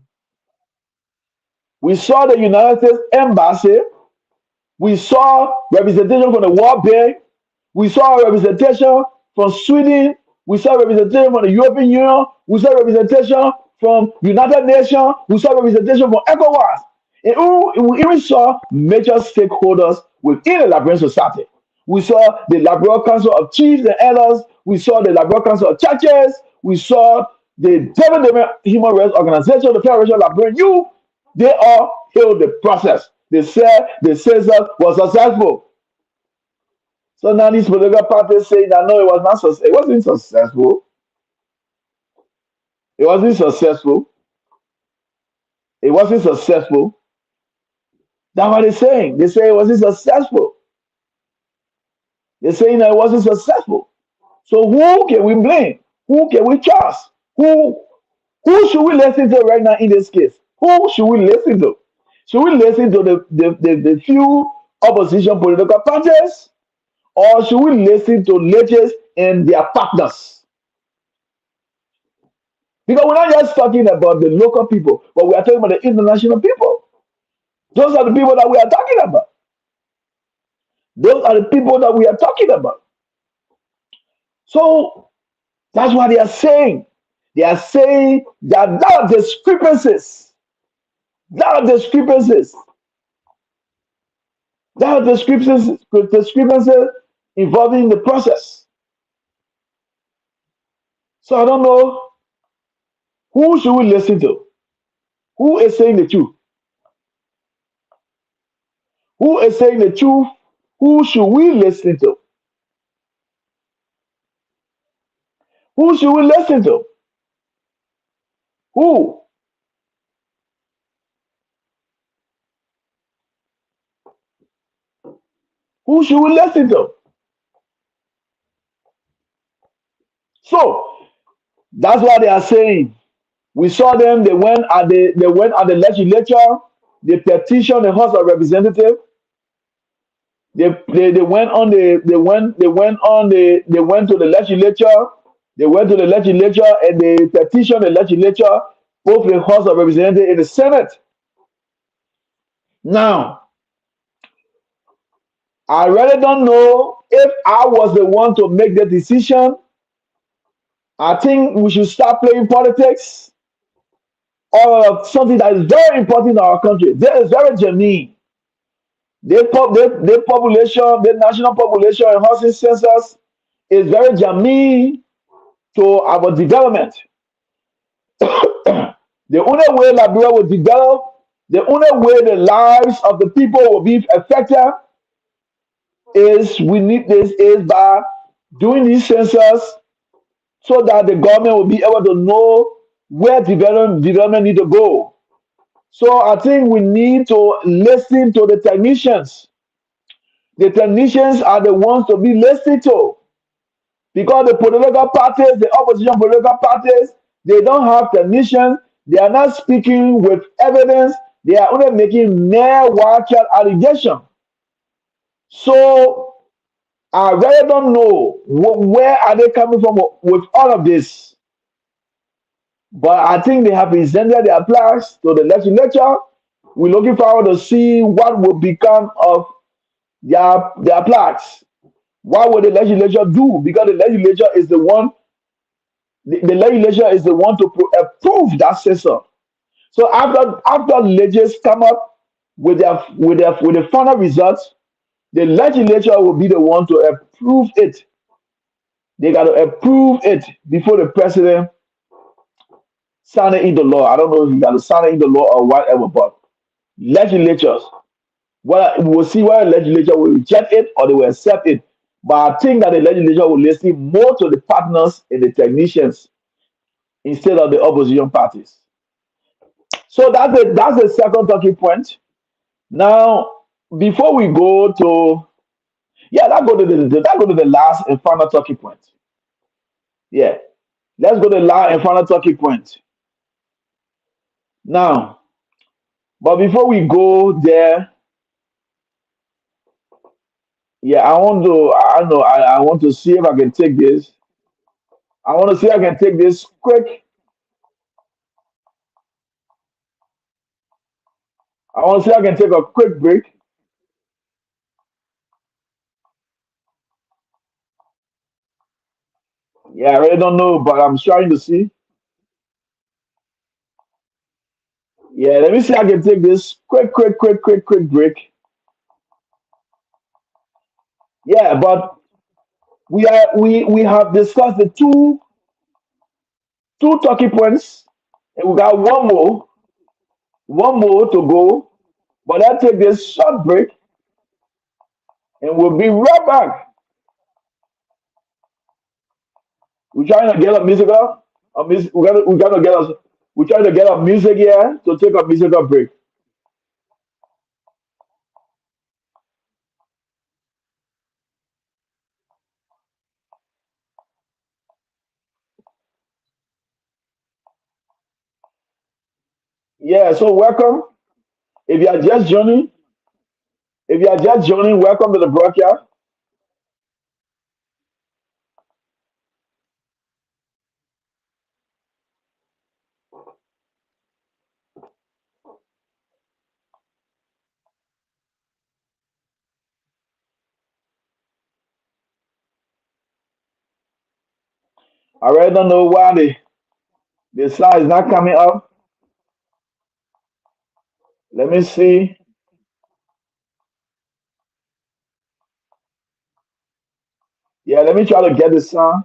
We saw the United States embassy. We saw representation from the World Bank. We saw representation from Sweden. We saw representation from the European Union. We saw representation from United Nations. We saw representation from ECOWAS. And we even saw major stakeholders within the Liberian society. We saw the Liberal Council of Chiefs and Elders. We saw the Liberal Council of Churches. We saw the Devon Human Rights Organization, the Federation of Liberian Youth. They all hailed the process. They said the census was successful. So now these political parties say that no, it was not. It wasn't successful. It wasn't successful. It wasn't successful. That's what they're saying. They say it wasn't successful. They're saying that it wasn't successful. So who can we blame? Who can we trust? Who should we listen to right now in this case? Who should we listen to? Should we listen to the few opposition political parties? Or should we listen to leaders and their partners? Because we're not just talking about the local people, but we are talking about the international people. Those are the people that we are talking about. Those are the people that we are talking about. So that's what they are saying. They are saying that there are discrepancies. There are discrepancies. There are discrepancies involving the process. So I don't know who should we listen to. Who is saying the truth? Who is saying the truth? Who should we listen to? Who should we listen to? Who? Who should we listen to? So that's what they are saying. We saw them. They went at the legislature. They petitioned the House of Representatives. They went on they went to the legislature. They went to the legislature and they petitioned the legislature, both the House of Representatives and the Senate. Now, I really don't know if I was the one to make the decision. I think we should start playing politics or something that is very important in our country. That is very genuine. The population, the national population and housing census is very germane to our development. The only way Liberia will develop, the only way the lives of the people will be affected is by doing these census so that the government will be able to know where development need to go. So I think we need to listen to the technicians. The technicians are the ones to be listened to because the political parties, the opposition political parties, they don't have technicians. They are not speaking with evidence. They are only making mere wild cat allegation. So I really don't know where are they coming from with all of this. But I think they have presented their plans to the legislature. We're looking forward to see what will become of their plans. What will the legislature do? Because the legislature is the one. The legislature is the one to approve that system. So after legislators come up with the final results, the legislature will be the one to approve it. They got to approve it before the president sign it into law. I don't know if you got to sign it into law or whatever, but legislatures, well, we'll see whether the legislature will reject it or they will accept it. But I think that the legislature will listen more to the partners and the technicians instead of the opposition parties. So that's the second talking point. Now, before we go to that go to the last and final talking point. Yeah, let's go to the last and final talking point. Now, but before we go there, yeah, I want to see if I can take this. I want to see if I can take this quick. I want to see if I can take a quick break. Yeah, I really don't know, but I'm trying to see. Yeah, let me see if I can take this quick break. Yeah, but we have discussed the two talking points, and we got one more to go. But I'll take this short break, and we'll be right back. We're trying to get a music. We gotta get us. We're trying to get a music here to take a musical break. Yeah, so welcome. If you are just joining, welcome to the broadcast. I really don't know why the sound is not coming up. Let me see. Yeah, let me try to get the sound.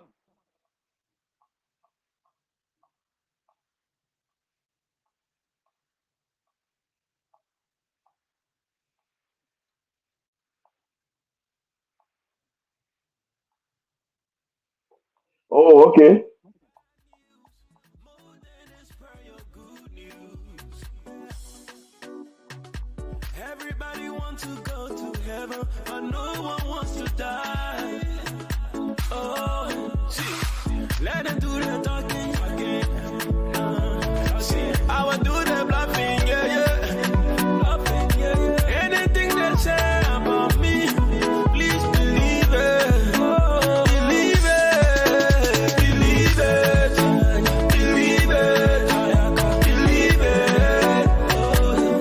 Oh, okay. to go to heaven, but no one wants to die. Oh, see, let them do the talking again. See, I will do the bluffing, yeah, yeah. Bluffing, yeah, yeah. Anything they say about me, please believe it. Oh, believe it. Believe it. Believe it. Believe it. Oh.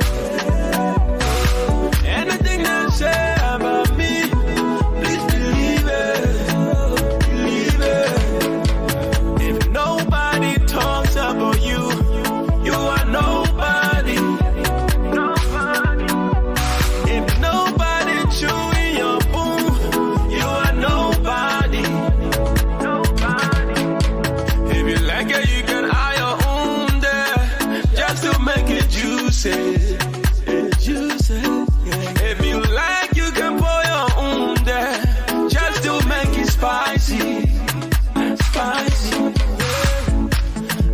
Anything they say about me, please believe it. Believe it. If nobody talks about you, you are nobody. Nobody. If nobody chewing your boom, you are nobody. Nobody. If you like it, you can hire your own there just to make it juicy. Juicy. If you like, you can pour your own there just to make it spicy. Spicy.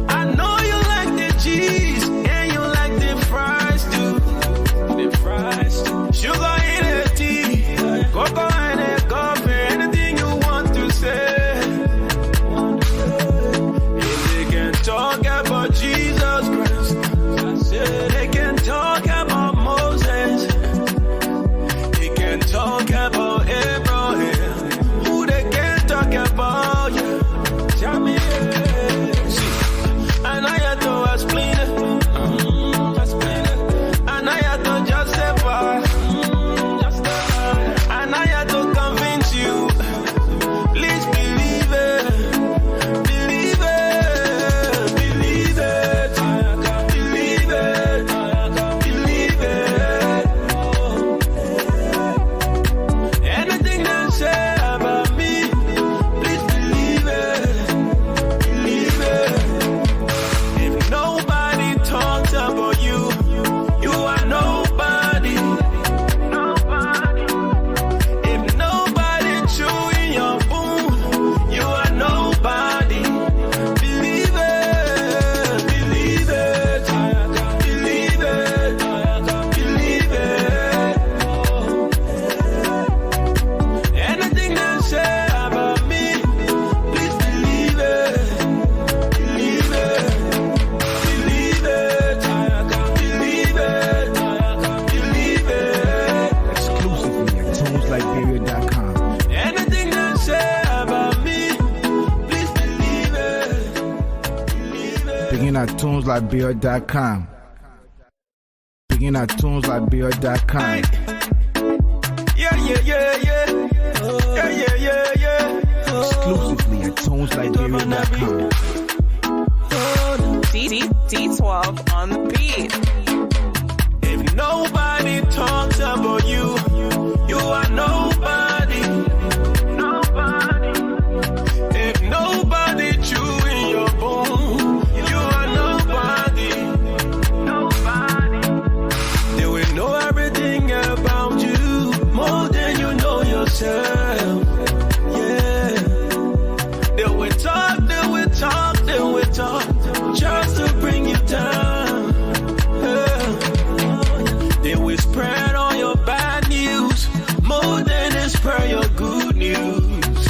I know you like the cheese and you like the fries too. The fries too. Sugar in the tea, cocoa in the coffee, anything you want to say. If they can talk about Jesus Christ, I said they can talk about Moses. They can talk about Abraham. Who they can talk about? Yeah. Tell me. And I had to explain it. And I had to justify. And I had to convince you. Please believe it. Believe it. Believe it. Believe it. Believe it. Anything they say about me, please believe it. Believe it. If nobody talks about you, you are nobody. Nobody. If nobody chewing your boom, you are nobody. Believe it. Believe it. Believe it. Believe it. Anything they say about me, please believe it. Believe it. Believe it. Believe it. Believe it. Exclusively at TonesLikeLiberia.com. Anything they say about me, please believe it. Believe it. Begin at TonesLikeLiberia.com. Begin at TonesLikeLiberia.com. Yeah, yeah, yeah, yeah. Yeah, yeah, yeah, yeah. Exclusively at TonesLikeLiberia.com. D12 on the beat. If nobody talks about you, you are nobody. Nobody. If nobody chewing your bone, you are nobody. Nobody. They will know everything about you more than you know yourself. Yeah. They will talk, they will talk, they will talk just to bring you down. They will spread all your bad news more than they spread your good news.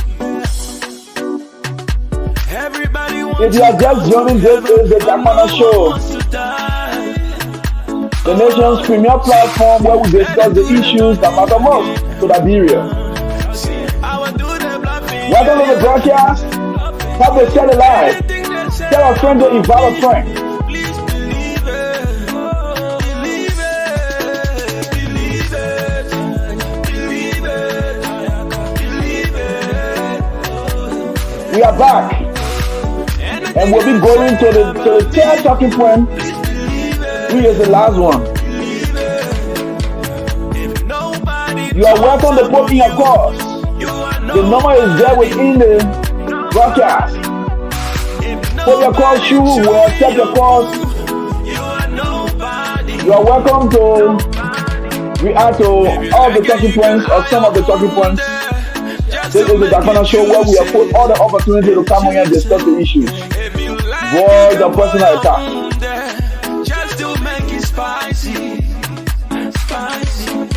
Everybody wants If you are just joining, this is the Dakpannah Show, to die. the nation's premier platform where we discuss the issues that matter most to Liberia. I will do the bluffing. Welcome to the broadcast. Help us share the live. Tell a friend to invite a friend. Please believe it. Believe it. Believe it. Believe it. Believe it. We are back, and we'll be going to the third talking point, which is the last one. You are welcome to put in your calls. The number is there within the broadcast. Put your call through, we'll accept your calls. You are welcome to react to all the talking points or some of the talking points. This is the Dakpannah Show where we have put all the opportunity to come here and discuss the issues. Void of personal attack. Just to make it spicy. Spicy.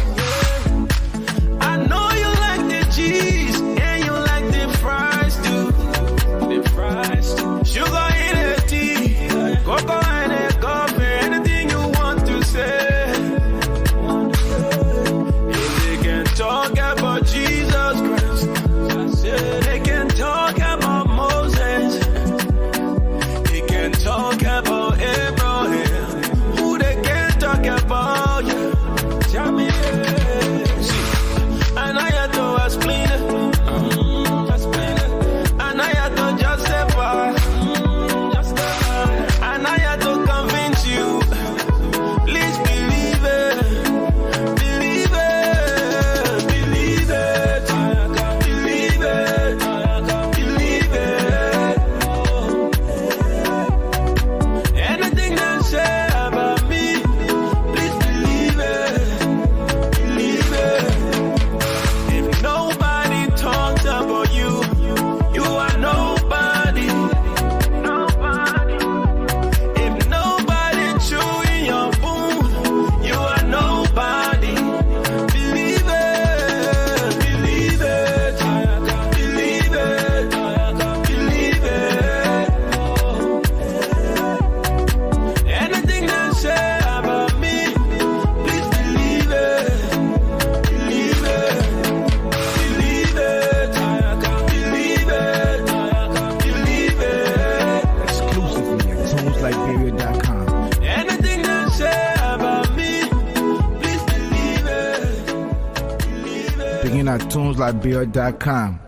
tunesliberia.com.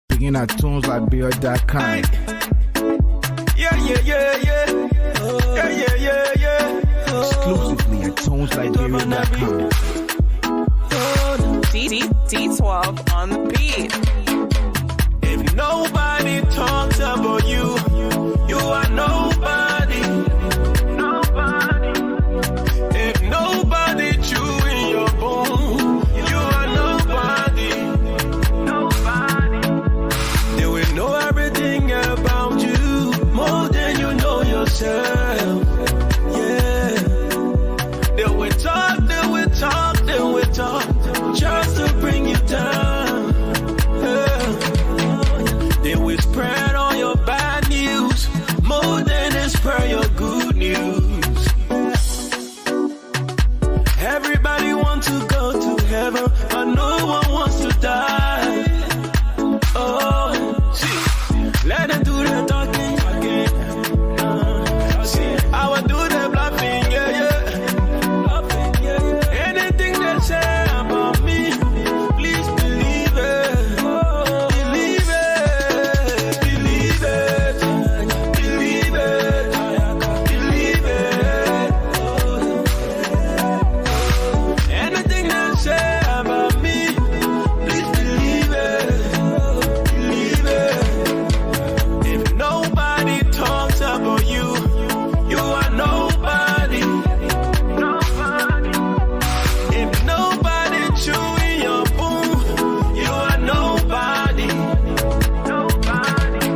Begin at tunesliberia.com. Yeah, yeah, yeah, yeah. Yeah, yeah, yeah, yeah. Exclusively at tunesliberia.com. D12 on the beat. If nobody talks about you, you are nobody. Nobody. If nobody chewing your bone, you are nobody. Nobody. They will know everything about you more than you know yourself. Yeah. They will talk, they will talk, they will talk, just to bring you down. Yeah. They will spread all your bad news more than they spread your good news. Everybody wants to go to heaven, but no one wants to die. Oh, see, let them do the talking again. See, I will do the bluffing, yeah, yeah. Anything they say about me, please believe it. Believe it. Believe it. Believe it. Believe it. Anything they say about me, please believe it. Believe it. If nobody talks about you, you are nobody. Nobody. If nobody chewing your bone, you are nobody. Nobody.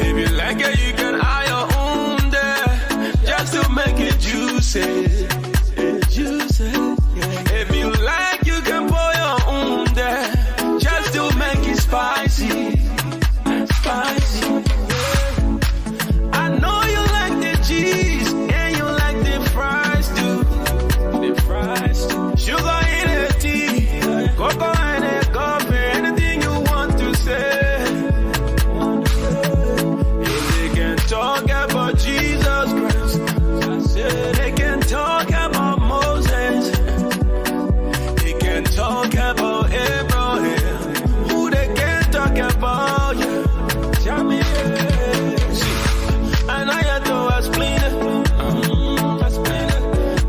If you like it, you can hire your own there, just to make it juicy. Juicy. If you like, you can pour your own there, just to make it spicy. Spicy. I know you like the cheese and you like the fries too. The fries too. Sugar in the tea, cocoa in the coffee, anything you want to say. If they can talk about Jesus Christ, they can talk about Moses, they can talk about Abraham. Who they can talk about? Yeah. Tell me. See, and I had to explain it.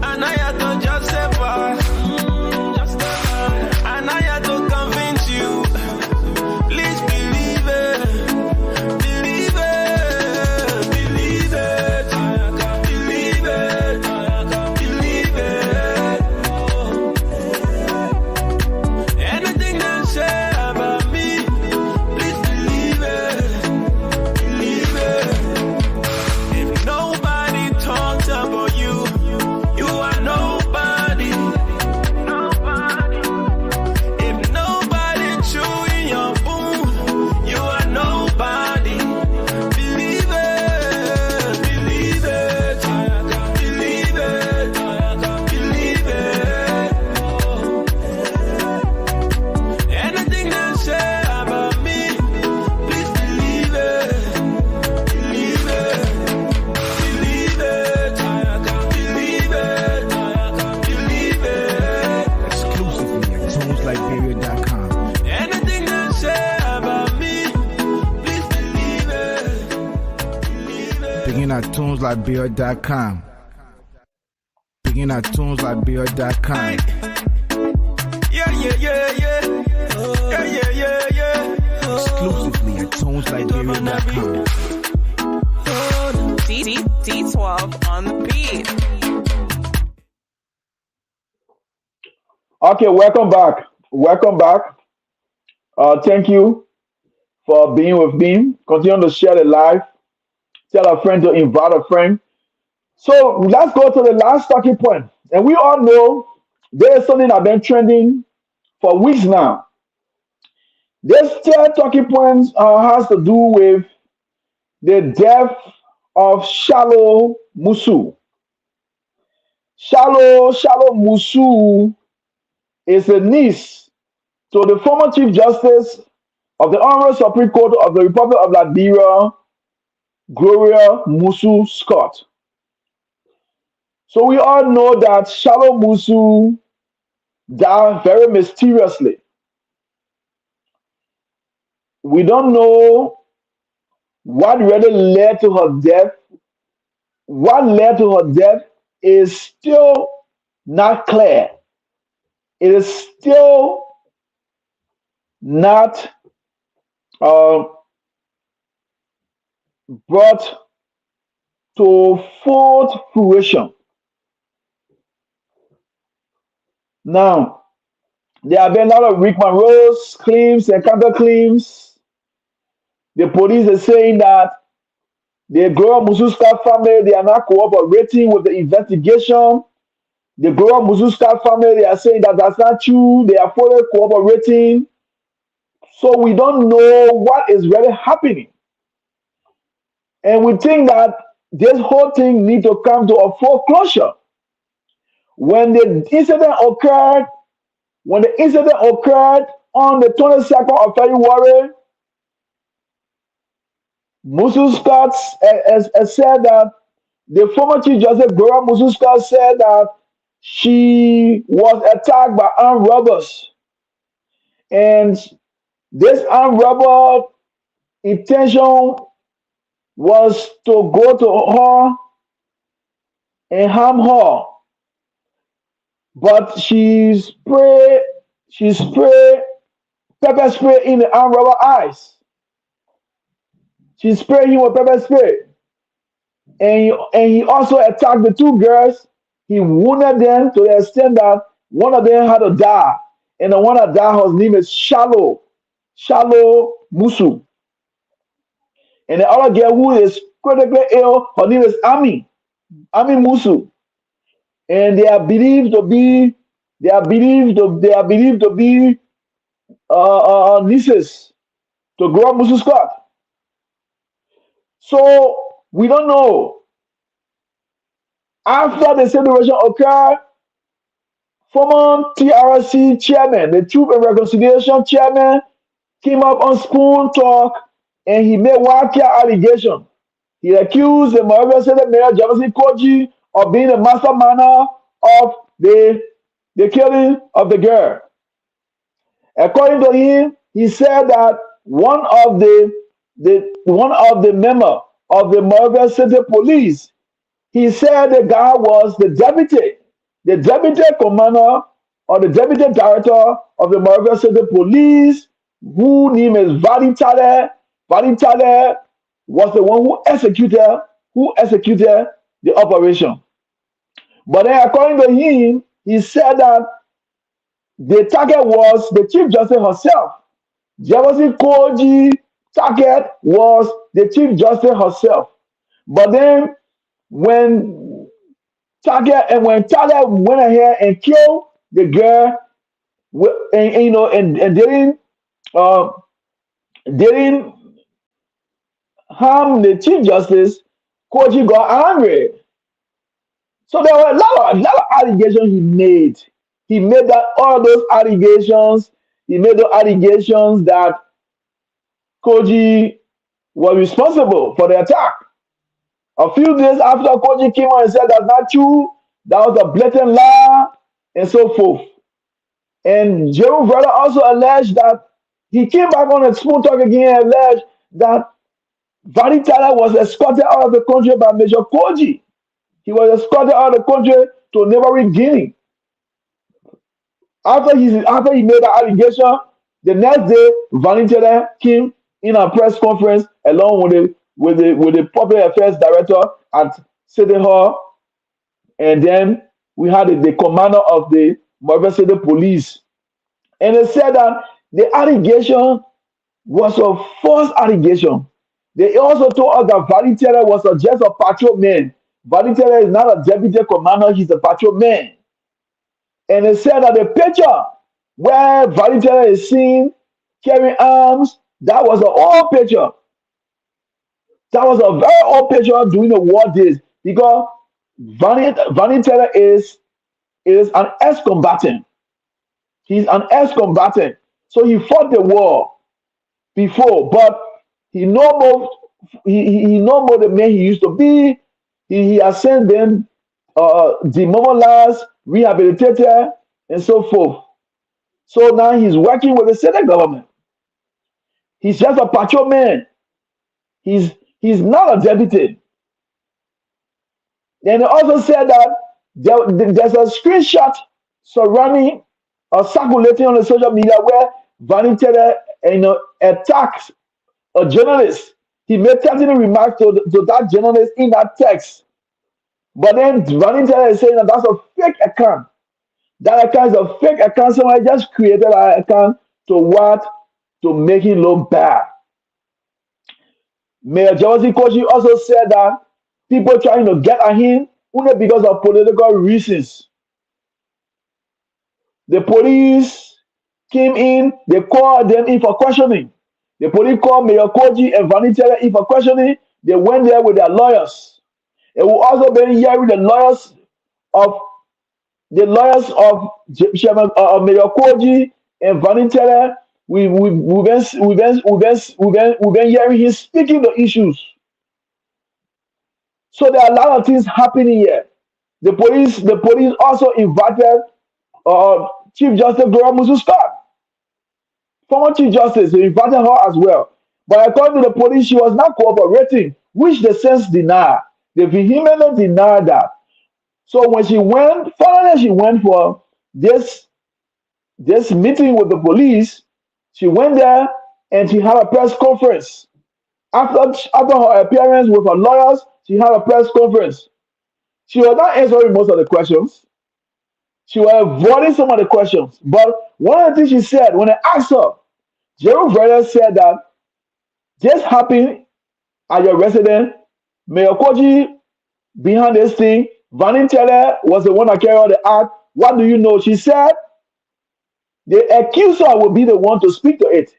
And I had to justify. And I had to convince you. Please believe it. Believe it. Believe it. Believe it. Believe it. Anything they say about me, please believe it. Believe it. If nobody talks about you, you are nobody. Nobody. If nobody chewing your bone, you are nobody. Believe it. Believe it. Believe it. Believe it. Anything they say about me, please believe it. Believe it. Believe it. Believe it. Believe it. Exclusively at tunesliberia.com. Anything they say about me, please believe it. Believe it. Begin at tunesliberia.com. Begin at tunesliberia.com. Yeah, yeah, yeah, yeah. Yeah, yeah, yeah, yeah. Exclusively at tunesliberia.com. D12 on the beat. Okay, welcome back. Welcome back. Thank you for being with me. Continue to share the live. Tell a friend to invite a friend. So let's go to the last talking point. And we all know there is something that's been trending for weeks now. This third talking point has to do with the death of Shallow Musu. Shallow Musu is a niece to the former Chief Justice of the Honorable Supreme Court of the Republic of Liberia, Gloria Musu Scott. So we all know that Shallow Musu died very mysteriously. We don't know what really led to her death. What led to her death is still not clear. It is still not uh, brought to full fruition. Now, there have been a lot of Rick Monroe's claims and counter claims. The police is saying that the Gloria Mususka family, they are not cooperating with the investigation. The Gloria Mususka family, they are saying that that's not true. They are fully cooperating. So we don't know what is really happening. And we think that this whole thing needs to come to a full closure. When the incident occurred, on the 22nd of February, Mususka has said that the former Chief Justice Gloria Mususka said that she was attacked by armed robbers. And this armed robber intention was to go to her and harm her. But she sprayed pepper spray in the armed robber eyes. She sprayed him with pepper spray. And he also attacked the two girls. He wounded them to the extent that one of them had to die. And the one that died, her name is Shallow Musu. And the other girl who is critically ill, her name is Ami Musu. And they are believed to be nieces to Gloria Musu Scott. So we don't know. After the celebration occurred, former TRC chairman, the Truth and Reconciliation chairman, came up on Spoon Talk and he made wild allegation. He accused the Moravia State Mayor Jefferson Koji of being the masterminder of the killing of the girl. According to him, he said that one of the member of the Moravia City Police, he said the guy was the deputy commander or the deputy director of the Moravia City Police, whose name is Vadi Tale. Vadi Tale was the one who executed the operation. But then according to him, he said that the target was the Chief Justice herself. Jefferson Koji target was the Chief Justice herself. But then when Tale went ahead and killed the girl, and didn't harm the Chief Justice, Koji got angry. So there were a lot of allegations he made. He made all those allegations. He made the allegations that Koji was responsible for the attack. A few days after Koji came on and said that's not true, that was a blatant lie, and so forth. And Jerome Brother also alleged that he came back on a Spoon Talk again and alleged that Vadi Tala was escorted out of the country by Major Koji. He was escorted out of the country to neighboring Guinea. After he made the allegation, the next day, Vadi Tala came in a press conference along with the public affairs director at City Hall, and then we had the commander of the Moravia City Police, and they said that the allegation was a false allegation. They also told us that Vadi Tala was just a patrolman. Vadi Tala is not a deputy commander; he's a patrolman. And they said that the picture where Vadi Tala is seen carrying arms, that was an old picture. That was a very old picture during the war days, because Vadi Tala is an ex-combatant. He's an ex-combatant. So he fought the war before, but he no more the man he used to be. He has since been demobilized, rehabilitated, and so forth. So now he's working with the state government. He's just a patrolman. He's not a deputy. And they also said that there's a screenshot surrounding or circulating on the social media where Vanity attacks a journalist. He made threatening remarks to that journalist in that text. But then Vanity is saying that that's a fake account. That account is a fake account. Somebody just created an account to what? To make it look bad. Mayor Jawasi Kochi also said that people trying to get at him only because of political reasons. The police came in, they called them in for questioning. The police called Mayor Koji and Vanity in for questioning. They went there with their lawyers. It will also be hearing the lawyers of Mayor Koji and Vanity. We've been hearing him speaking the issues. So there are a lot of things happening here. The police also invited Chief Justice Gloria Musu Scott, former Chief Justice. They invited her as well. But according to the police, she was not cooperating, which the sense denied. They vehemently denied that. So when finally she went for this meeting with the police, she went there and she had a press conference. After her appearance with her lawyers, she had a press conference. She was not answering most of the questions. She was avoiding some of the questions. But one of the things she said, when I asked her, Jerome Verder said that this happened at your residence. Mayor Koji behind this thing. Vanity was the one that carried out the act. What do you know? She said the accuser will be the one to speak to it.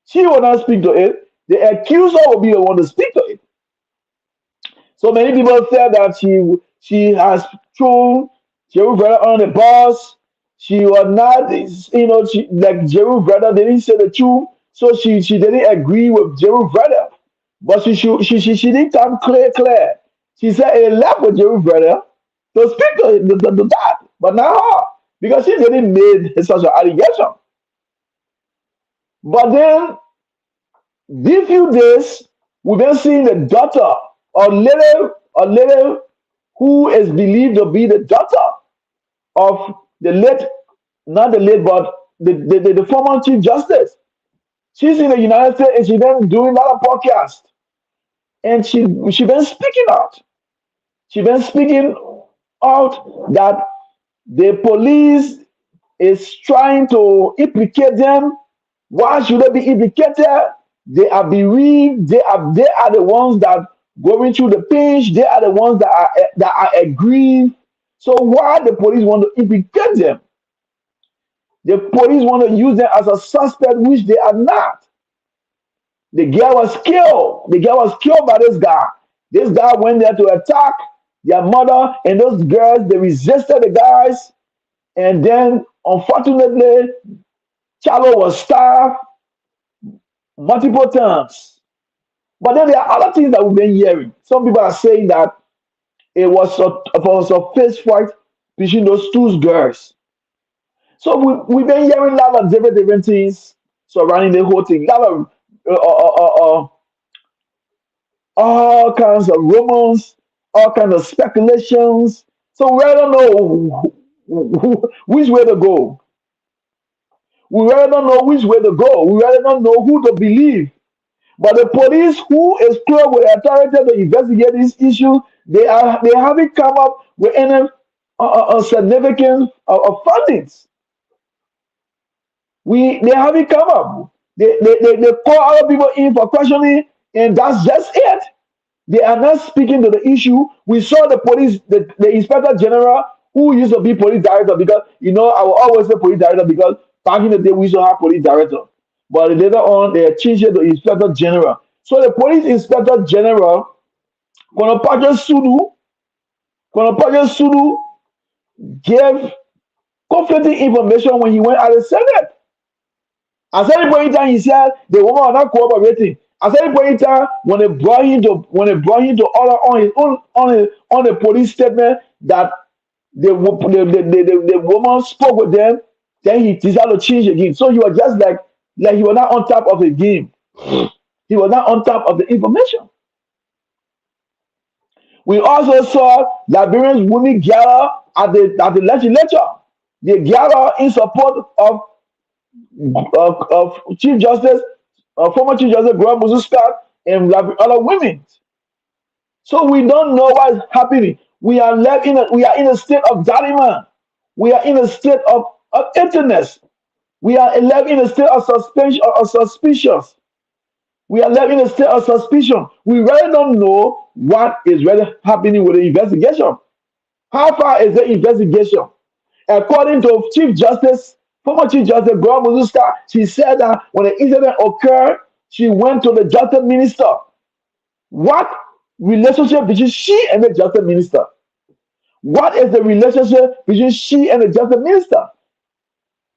She will not speak to it. The accuser will be the one to speak to it. So many people said that she has thrown Jeru Verder on the bus. She was not, like Jeru Verder didn't say the truth, so she didn't agree with Jeru Verder. But she didn't come clear. She said it left with Jeru Verder to speak to that, but not her, because she didn't make such an allegation. But then, these few days, we've been seeing the daughter, a lady who is believed to be the daughter of the late, not the late, but the former Chief Justice. She's in the United States and she's been doing a lot of podcasts. And she been speaking out. She been speaking out that the police is trying to implicate them. Why should they be implicated? They are bereaved. They are the ones that going through the pinch. They are the ones that are aggrieved. So why the police want to implicate them? The police want to use them as a suspect, which they are not. The girl was killed. The girl was killed by this guy. This guy went there to attack their mother, and those girls, they resisted the guys. And then, unfortunately, Charlo was starved multiple times. But then there are other things that we've been hearing. Some people are saying that it was a fist fight between those two girls. So we've been hearing a lot of different things surrounding the whole thing. A lot of all kinds of rumors, all kinds of speculations. So we don't know which way to go. We really don't know which way to go. We really don't know who to believe. But the police, who is close with the authority to investigate this issue, they haven't come up with any significant findings. They haven't come up. They call other people in for questioning, and that's just it. They are not speaking to the issue. We saw the police, the inspector general, who used to be police director, because I will always say police director because back in the day we used to have police director. But later on, they changed it to inspector general. So the police inspector general, Konopajo Sudu, gave conflicting information when he went at the Senate. At any point in time, he said the woman was not cooperating. At any point in time, when they brought him to order on the police statement that the woman spoke with them, then he decided to change again. So he was just like he was not on top of the game. He was not on top of the information. We also saw Liberians women gather at the legislature. They gather in support of Chief Justice, former Chief Justice Graham Scott, and other women. So we don't know what is happening. We are in a state of dilemma. We are in a state of emptiness. We are left in a state of suspension of suspicious. We are left in a state of suspicion. We really don't know what is really happening with the investigation. How far is the investigation? According to former Chief Justice Graham Muzuska, she said that when the incident occurred, she went to the Justice Minister. What relationship between she and the Justice Minister? What is the relationship between she and the Justice Minister?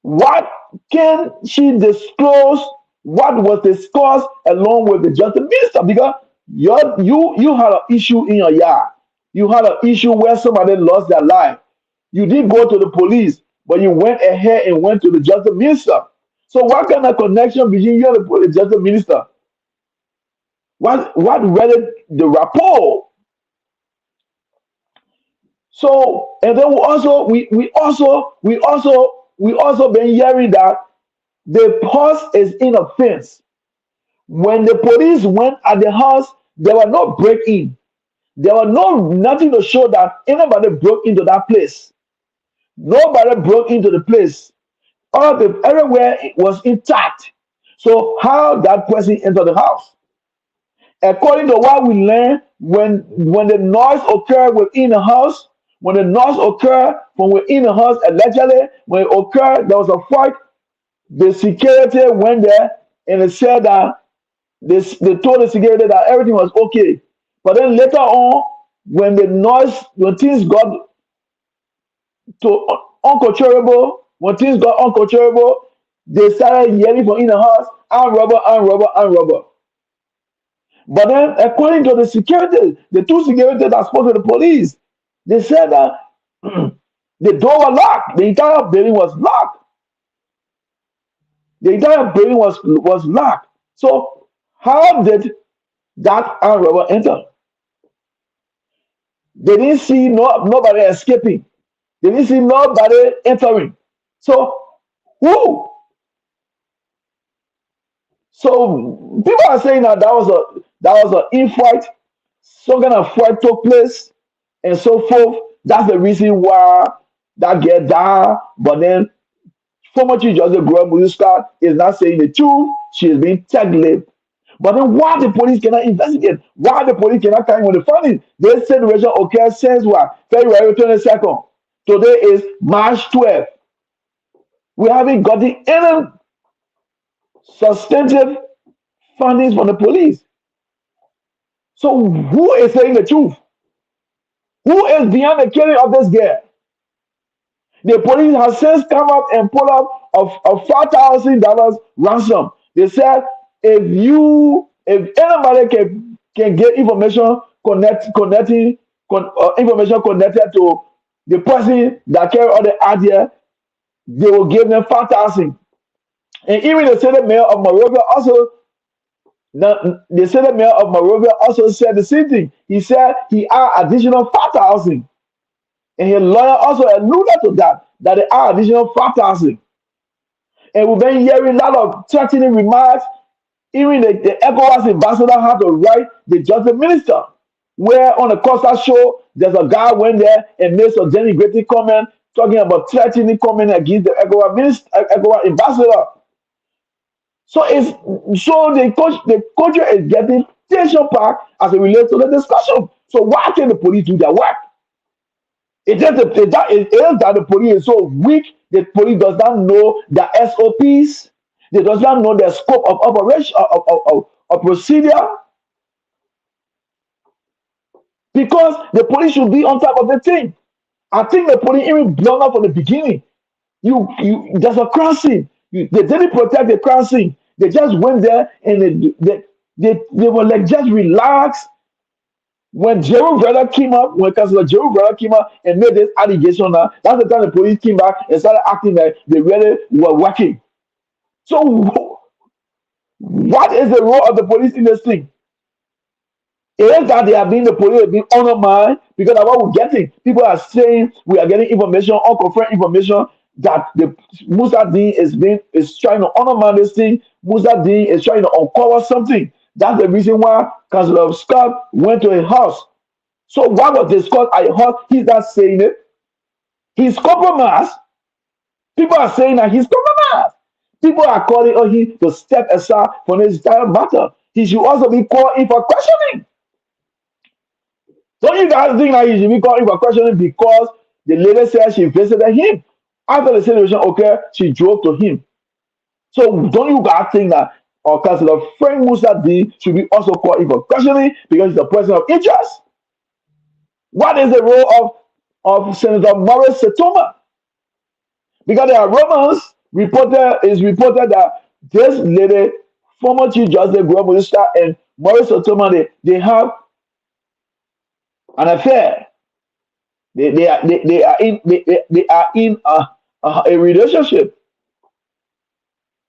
What can she disclose? What was discussed along with the Justice Minister? Because you had an issue in your yard. You had an issue where somebody lost their life. You didn't go to the police, but you went ahead and went to the Justice Minister. So what kind of connection between you and the Justice Minister? What really the rapport? So and then we also been hearing that the pause is in offense. When the police went at the house, there was no break-in. There was nothing to show that anybody broke into that place. Nobody broke into the place. Everywhere was intact. So how that person entered the house? According to what we learned, when the noise occurred within the house, when the noise occurred from within the house, allegedly, when it occurred, there was a fight. The security went there and they said that they told the security that everything was okay. But then later on, when things got to uncontrollable, they started yelling from in the house, armed robber, armed robber, armed robber. But then, according to the security, the two security that spoke to the police, they said that the door was locked. The entire building was locked. The entire building was locked. So how did that armed robber enter? They didn't see nobody escaping. They didn't see nobody entering. So who? So people are saying that that was an infight. Some kind of fight took place, and so forth. That's the reason why that girl died. But then former Chief Justice Graham Scott is not saying the truth. She is being tagged. But then why the police cannot investigate? Why the police cannot come with the findings? This situation occurred since what? February 22nd. Today is March 12th. We haven't gotten any substantive findings from the police. So who is saying the truth? Who is behind the killing of this girl? The police has since come up and pulled up a $5,000 ransom. They said if anybody can get information information connected to the person that carried all the idea, they will give them 5,000. And even the Senate mayor of Monrovia also said the same thing. He said he had additional 5,000. And his lawyer also alluded to that they are additional 5,000. And we've been hearing a lot of threatening remarks. Even the ECOWAS ambassador had to write the justice minister, where on the Costa show, there's a guy went there and made some denigrating comment, talking about threatening comment against the ECOWAS ambassador. So the culture is getting tension packed as it relates to the discussion. So why can't the police do their work? It is that the police is so weak. The police does not know the SOPs. They does not know the scope of operation of procedure. Because the police should be on top of the thing. I think the police even blown up from the beginning. There's a crime scene. They didn't protect the crime scene. They just went there and they were like just relaxed. When Councilor Jerome Brother came up and made this allegation, that's the time the police came back and started acting like they really were working. So What is the role of the police in this thing? It is that they are being the police are being undermined because of what we're getting. People are saying we are getting information, unconfirmed information that the Musa Dean is trying to undermine this thing. Musa Dean is trying to uncover something. That's the reason why Councillor Scott went to a house. So what was discussed at a house? He's not saying it. He's compromised. People are saying that he's compromised. People are calling on him to step aside from this entire matter. He should also be called in for questioning. Don't you guys think that he should be called in for questioning because the lady said she visited him? After the situation occurred, she drove to him. So don't you guys think that our Councillor Frank Musa D should be also called in for questioning because he's a person of interest? What is the role of Senator Maurice Setoma? Because there are rumors reported that this lady, former Chief Justice Greg Minister and Maurice Setoma, they have an affair. They are in a relationship.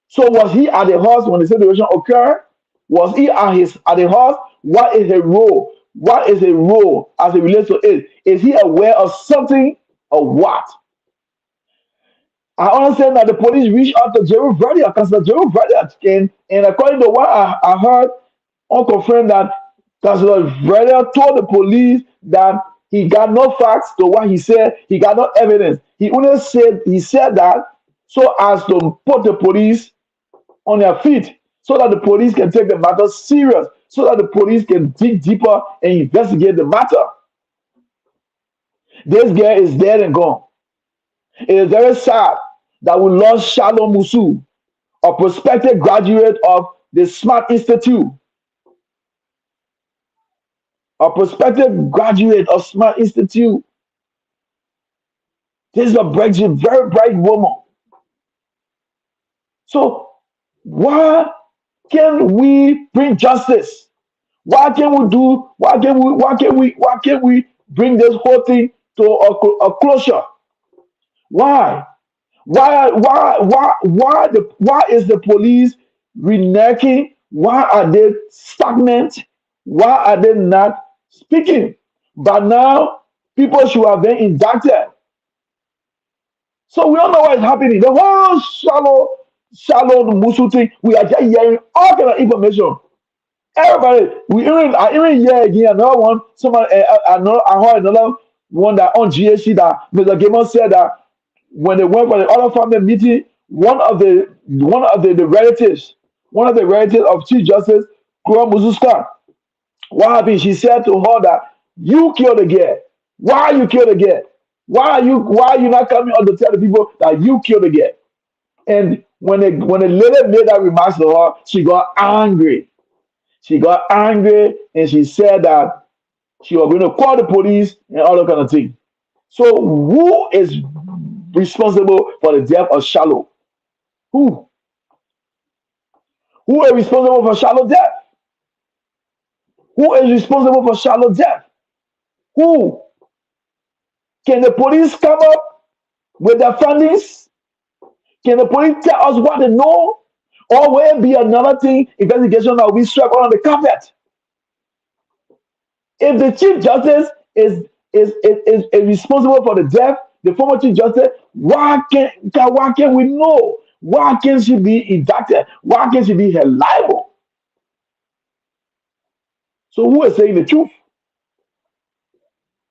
So was he at the house when the situation occurred? Was he at the house? What is his role? What is his role as it relates to it? Is he aware of something or what? I understand that the police reached out to Jerry Verdier, Councillor Jerry Verdier, and according to what I heard, unconfirmed that Councillor Verdier told the police that he got no facts to what he said. He got no evidence. He said that so as to put the police on their feet, so that the police can take the matter serious, so that the police can dig deeper and investigate the matter. This girl is dead and gone. It is very sad that we lost Shalom Musu, a prospective graduate of the Smart Institute. A prospective graduate of Smart Institute. This is a very bright woman. So why can we bring justice? Why can we bring this whole thing to a closure? Why? Why is the police reneging? Why are they stagnant? Why are they not speaking? But now people should have been indicted. So we don't know what is happening. The whole shallow Musu thing, we are just hearing all kind of information. Everybody, I even hear again another one. I heard another one that on GSC that Mr. Gabon said that when they went for the other family meeting, one of the relatives of Chief Justice Kura Muzuska, what happened? She said to her that you killed the girl. Why you killed the girl? Why are you not coming on to tell the people that you killed the girl? And when the lady made that remark to her, she got angry. She got angry and she said that she was going to call the police and all that kind of thing. So who is responsible for the death of Shallow? Who? Who is responsible for Shallow death? Who is responsible for Shallow death? Who? Can the police come up with their findings? Can the police tell us what they know? Or will it be another thing, investigation that will be swept under the carpet? If the Chief Justice is responsible for the death, the former Chief Justice, why can't we know? Why can't she be indicted? Why can't she be held liable? So who is saying the truth?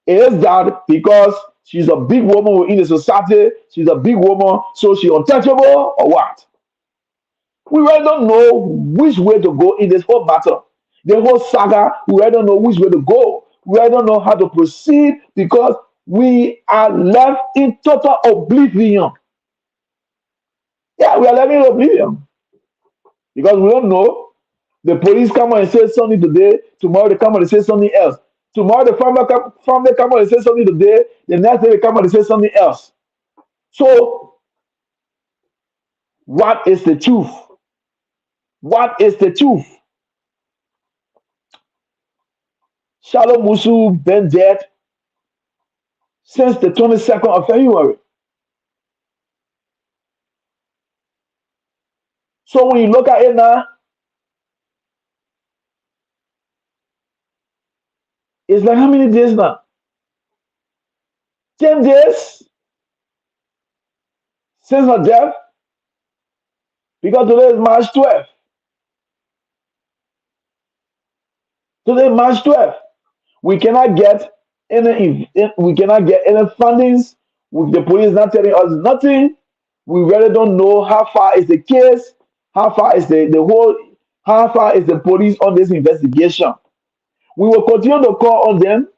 Is that because she's a big woman in the society, she's a big woman, so she's untouchable, or what? We really don't know which way to go in this whole matter. The whole saga, we really don't know which way to go. We really don't know how to proceed because we are left in total oblivion. Yeah, we are left in oblivion. Because we don't know. The police come and say something today, tomorrow they come and say something else. Tomorrow the family come and say something today, the next day they come and say something else. So, what is the truth? What is the truth? Shalom Musu been dead since the 22nd of February. So when you look at it now, It's like how many days now? 10 days since her death, because today is March 12th. Today, March 12th. We cannot get we cannot get any fundings. The police is not telling us nothing. We really don't know how far is the case, how far is how far is the police on this investigation. We will continue to call on them.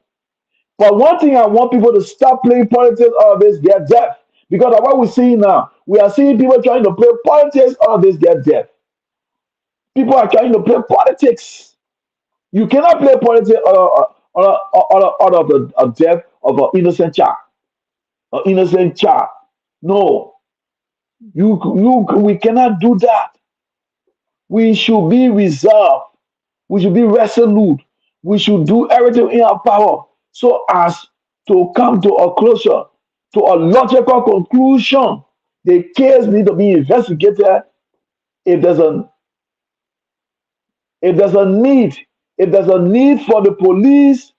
But one thing I want people to stop playing politics out of this their death. Because of what we see now, we are seeing people trying to play politics out of this their death. People are trying to play politics. You cannot play politics out of the death of an innocent child. An innocent child. No, we cannot do that. We should be resolved. We should be resolute. We should do everything in our power so as to come to a closure, to a logical conclusion. The case need to be investigated. If there's a if there's a need, if there's a need for the police,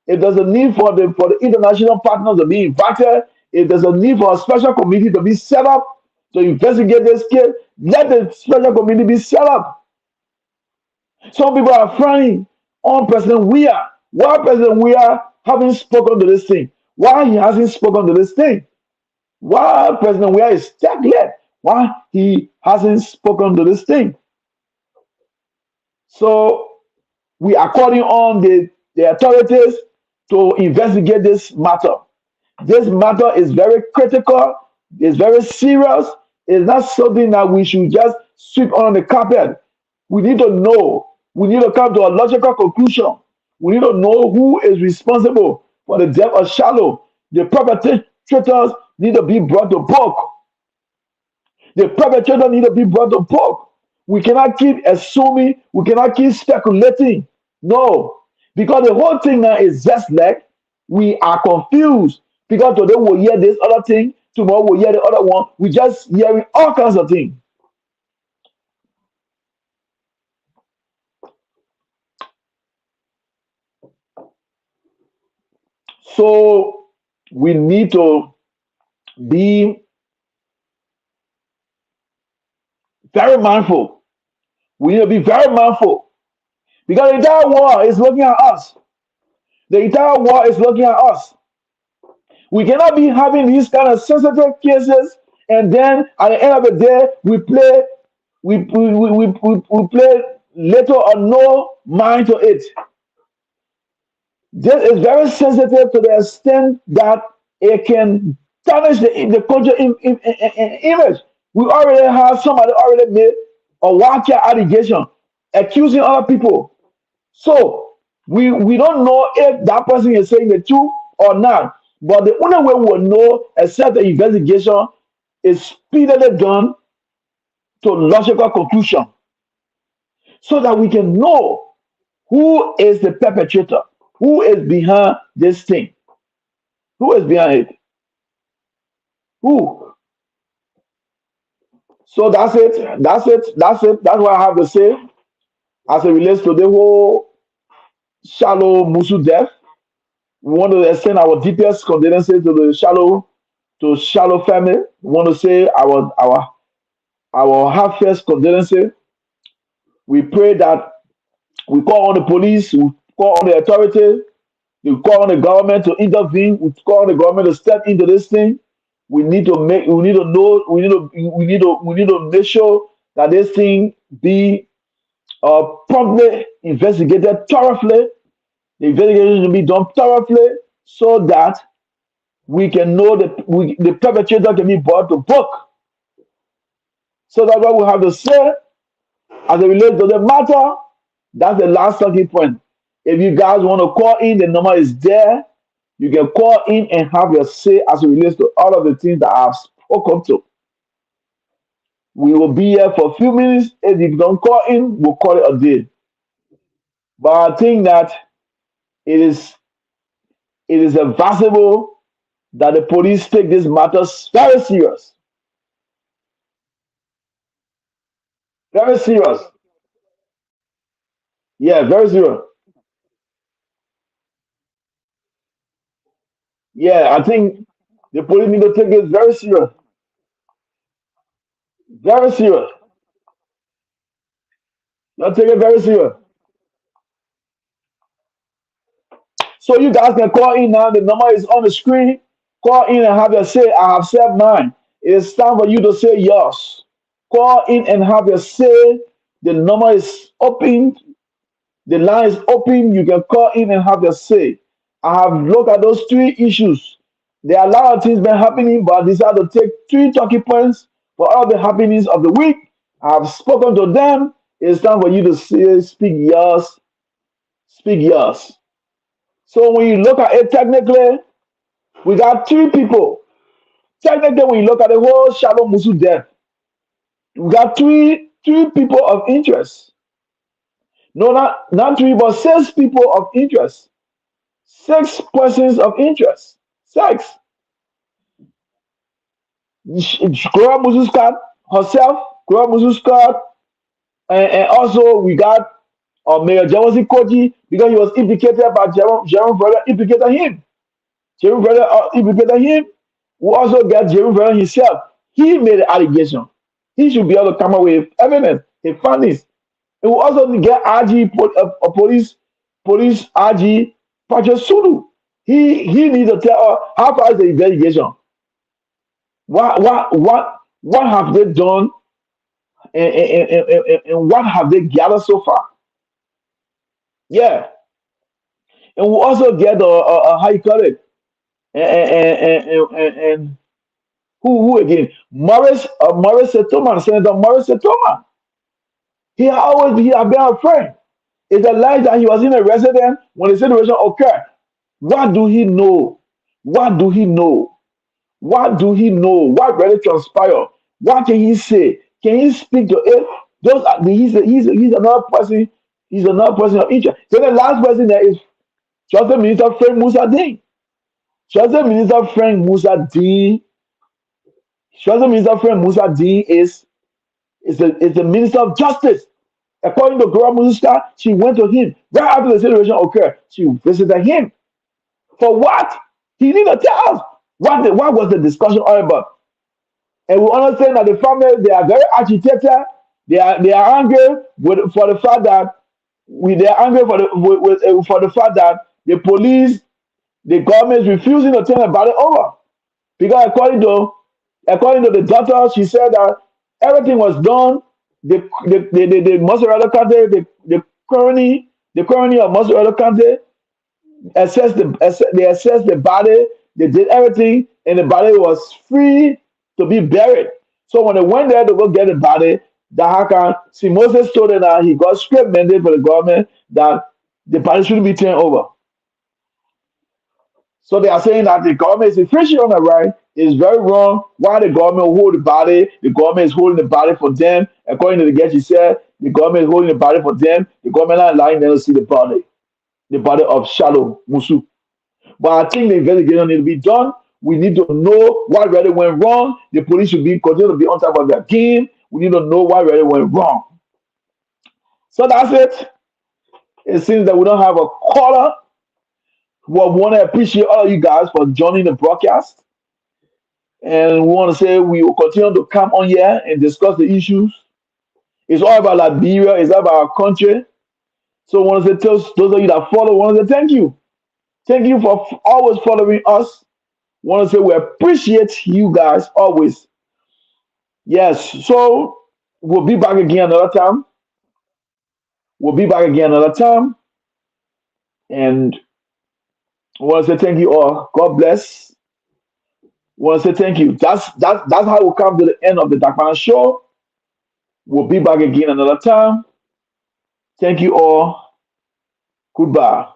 if there's a need for the international partners to be invited, if there's a need for a special committee to be set up to investigate this case, let the special committee be set up. Some people are frying on President Weah. Why President Weah haven't spoken to this thing? Why he hasn't spoken to this thing? Why President Weah is stagnant? Why he hasn't spoken to this thing? So we are calling on the authorities to investigate this matter. This matter is very critical. It's very serious. It's not something that we should just sweep on the carpet. We need to know. We need to come to a logical conclusion. We need to know who is responsible for the death of Shallow. The perpetrators need to be brought to book. The perpetrators need to be brought to book. We cannot keep assuming. We cannot keep speculating. No, because the whole thing now is just like we are confused. Because today we'll hear this other thing, tomorrow we'll hear the other one. We just hearing all kinds of things. So we need to be very mindful. We need to be very mindful because the entire world is looking at us. The entire world is looking at us. We cannot be having these kind of sensitive cases, and then at the end of the day, we play little or no mind to it. This is very sensitive to the extent that it can tarnish the culture image. We already have somebody already made a wacky allegation accusing other people. So we don't know if that person is saying the truth or not. But the only way we will know, except the investigation is speedily done to logical conclusion, so that we can know who is the perpetrator, who is behind this thing, who is behind it, who. So that's it. That's it. That's it. That's what I have to say as it relates to the whole Shallow Musu death. We want to extend our deepest condolences to the Shallow family. We want to say our heartfelt condolences. We pray that we call on the police, we call on the authorities, we call on the government to intervene, we call on the government to step into this thing. We need to make sure that this thing be promptly investigated thoroughly. The investigation should be done thoroughly so that we can know that the perpetrator can be brought to book. So that's what we have to say as it relates to the matter. That's the last talking point. If you guys want to call in, the number is there. You can call in and have your say as it relates to all of the things that I've spoken to. We will be here for a few minutes. If you don't call in, we'll call it a day. But I think that it is advisable that the police take these matters very serious. Very serious. Yeah, very serious. Yeah, I think the police need to take it very serious. Very serious. Let's take it very serious. So you guys can call in now. The number is on the screen. Call in and have your say. I have said mine. It's time for you to say yours. Call in and have your say. The number is open. The line is open. You can call in and have your say. I have looked at those three issues. There are a lot of things been happening, but I decided to take three talking points for all the happenings of the week. I have spoken to them. It's time for you to say, speak yours. Speak yours. So when you look at it technically, we got three people. Technically, when you look at the whole Shalom Musu death, we got three people of interest. No, not three, but six people of interest. Six persons of interest. Six. Gloria Musu Scott herself, Gloria Musu Scott, and also we got Mayor Jawasi Koji because he was implicated by Jerome brother implicated him. Jerome brother implicated him. We also got Jerome brother himself. He made the allegation. He should be able to come up with evidence, his findings. And we also get RG police RG Patrick Sulu. He needs to tell us how far is the investigation. What have they done and what have they gathered so far? Yeah. And we also get how you call it and who again? Morris Setoma, Senator Morris Setoma. He have been a friend. It's a lie that he was in a residence when the situation occurred. What do he know? What do he know? What do he know? What really transpired? What can he say? Can he speak to it? Those are he's another person. He's another person of interest. So the last person there is Trusted Minister Frank Musa Dean. Trusted Minister Frank Musa Dean. Trusted Minister Frank Musa Dean is the Minister of Justice. According to Gloria Musa, she went to him right after the situation occurred. She visited him. For what? He need to tell us what was the discussion all about. And we understand that the family, they are very agitated. They are angry for the fact that they are angry for the fact that the police, the government is refusing to turn the body over. Because according to the daughter, she said that everything was done. The Mozzarella County, the colony of Mozzarella County they assessed the body, they did everything, and the body was free to be buried. So when they went there to go get the body, the Hakan, see Moses told them that he got script mandate for the government that the body shouldn't be turned over. So they are saying that the government is infringing on the right. It's very wrong. Why the government hold the body? The government is holding the body for them. According to the guest, she said the government is holding the body for them. The government not allowing them to see the body of Shalom Musu. But I think the investigation need to be done. We need to know what really went wrong. The police should continue to be on top of their game. We need to know what really went wrong. So that's it. It seems that we don't have a caller. We want to appreciate all of you guys for joining the broadcast. And we want to say we will continue to come on here and discuss the issues. It's all about Liberia. It's all about our country. So I want to say to those of you that follow, I want to say thank you. Thank you for always following us. I want to say we appreciate you guys always. Yes. So we'll be back again another time. And I want to say thank you all. God bless. I want to say thank you. That's how we come to the end of the Dakpannah Show. We'll be back again another time. Thank you all. Goodbye.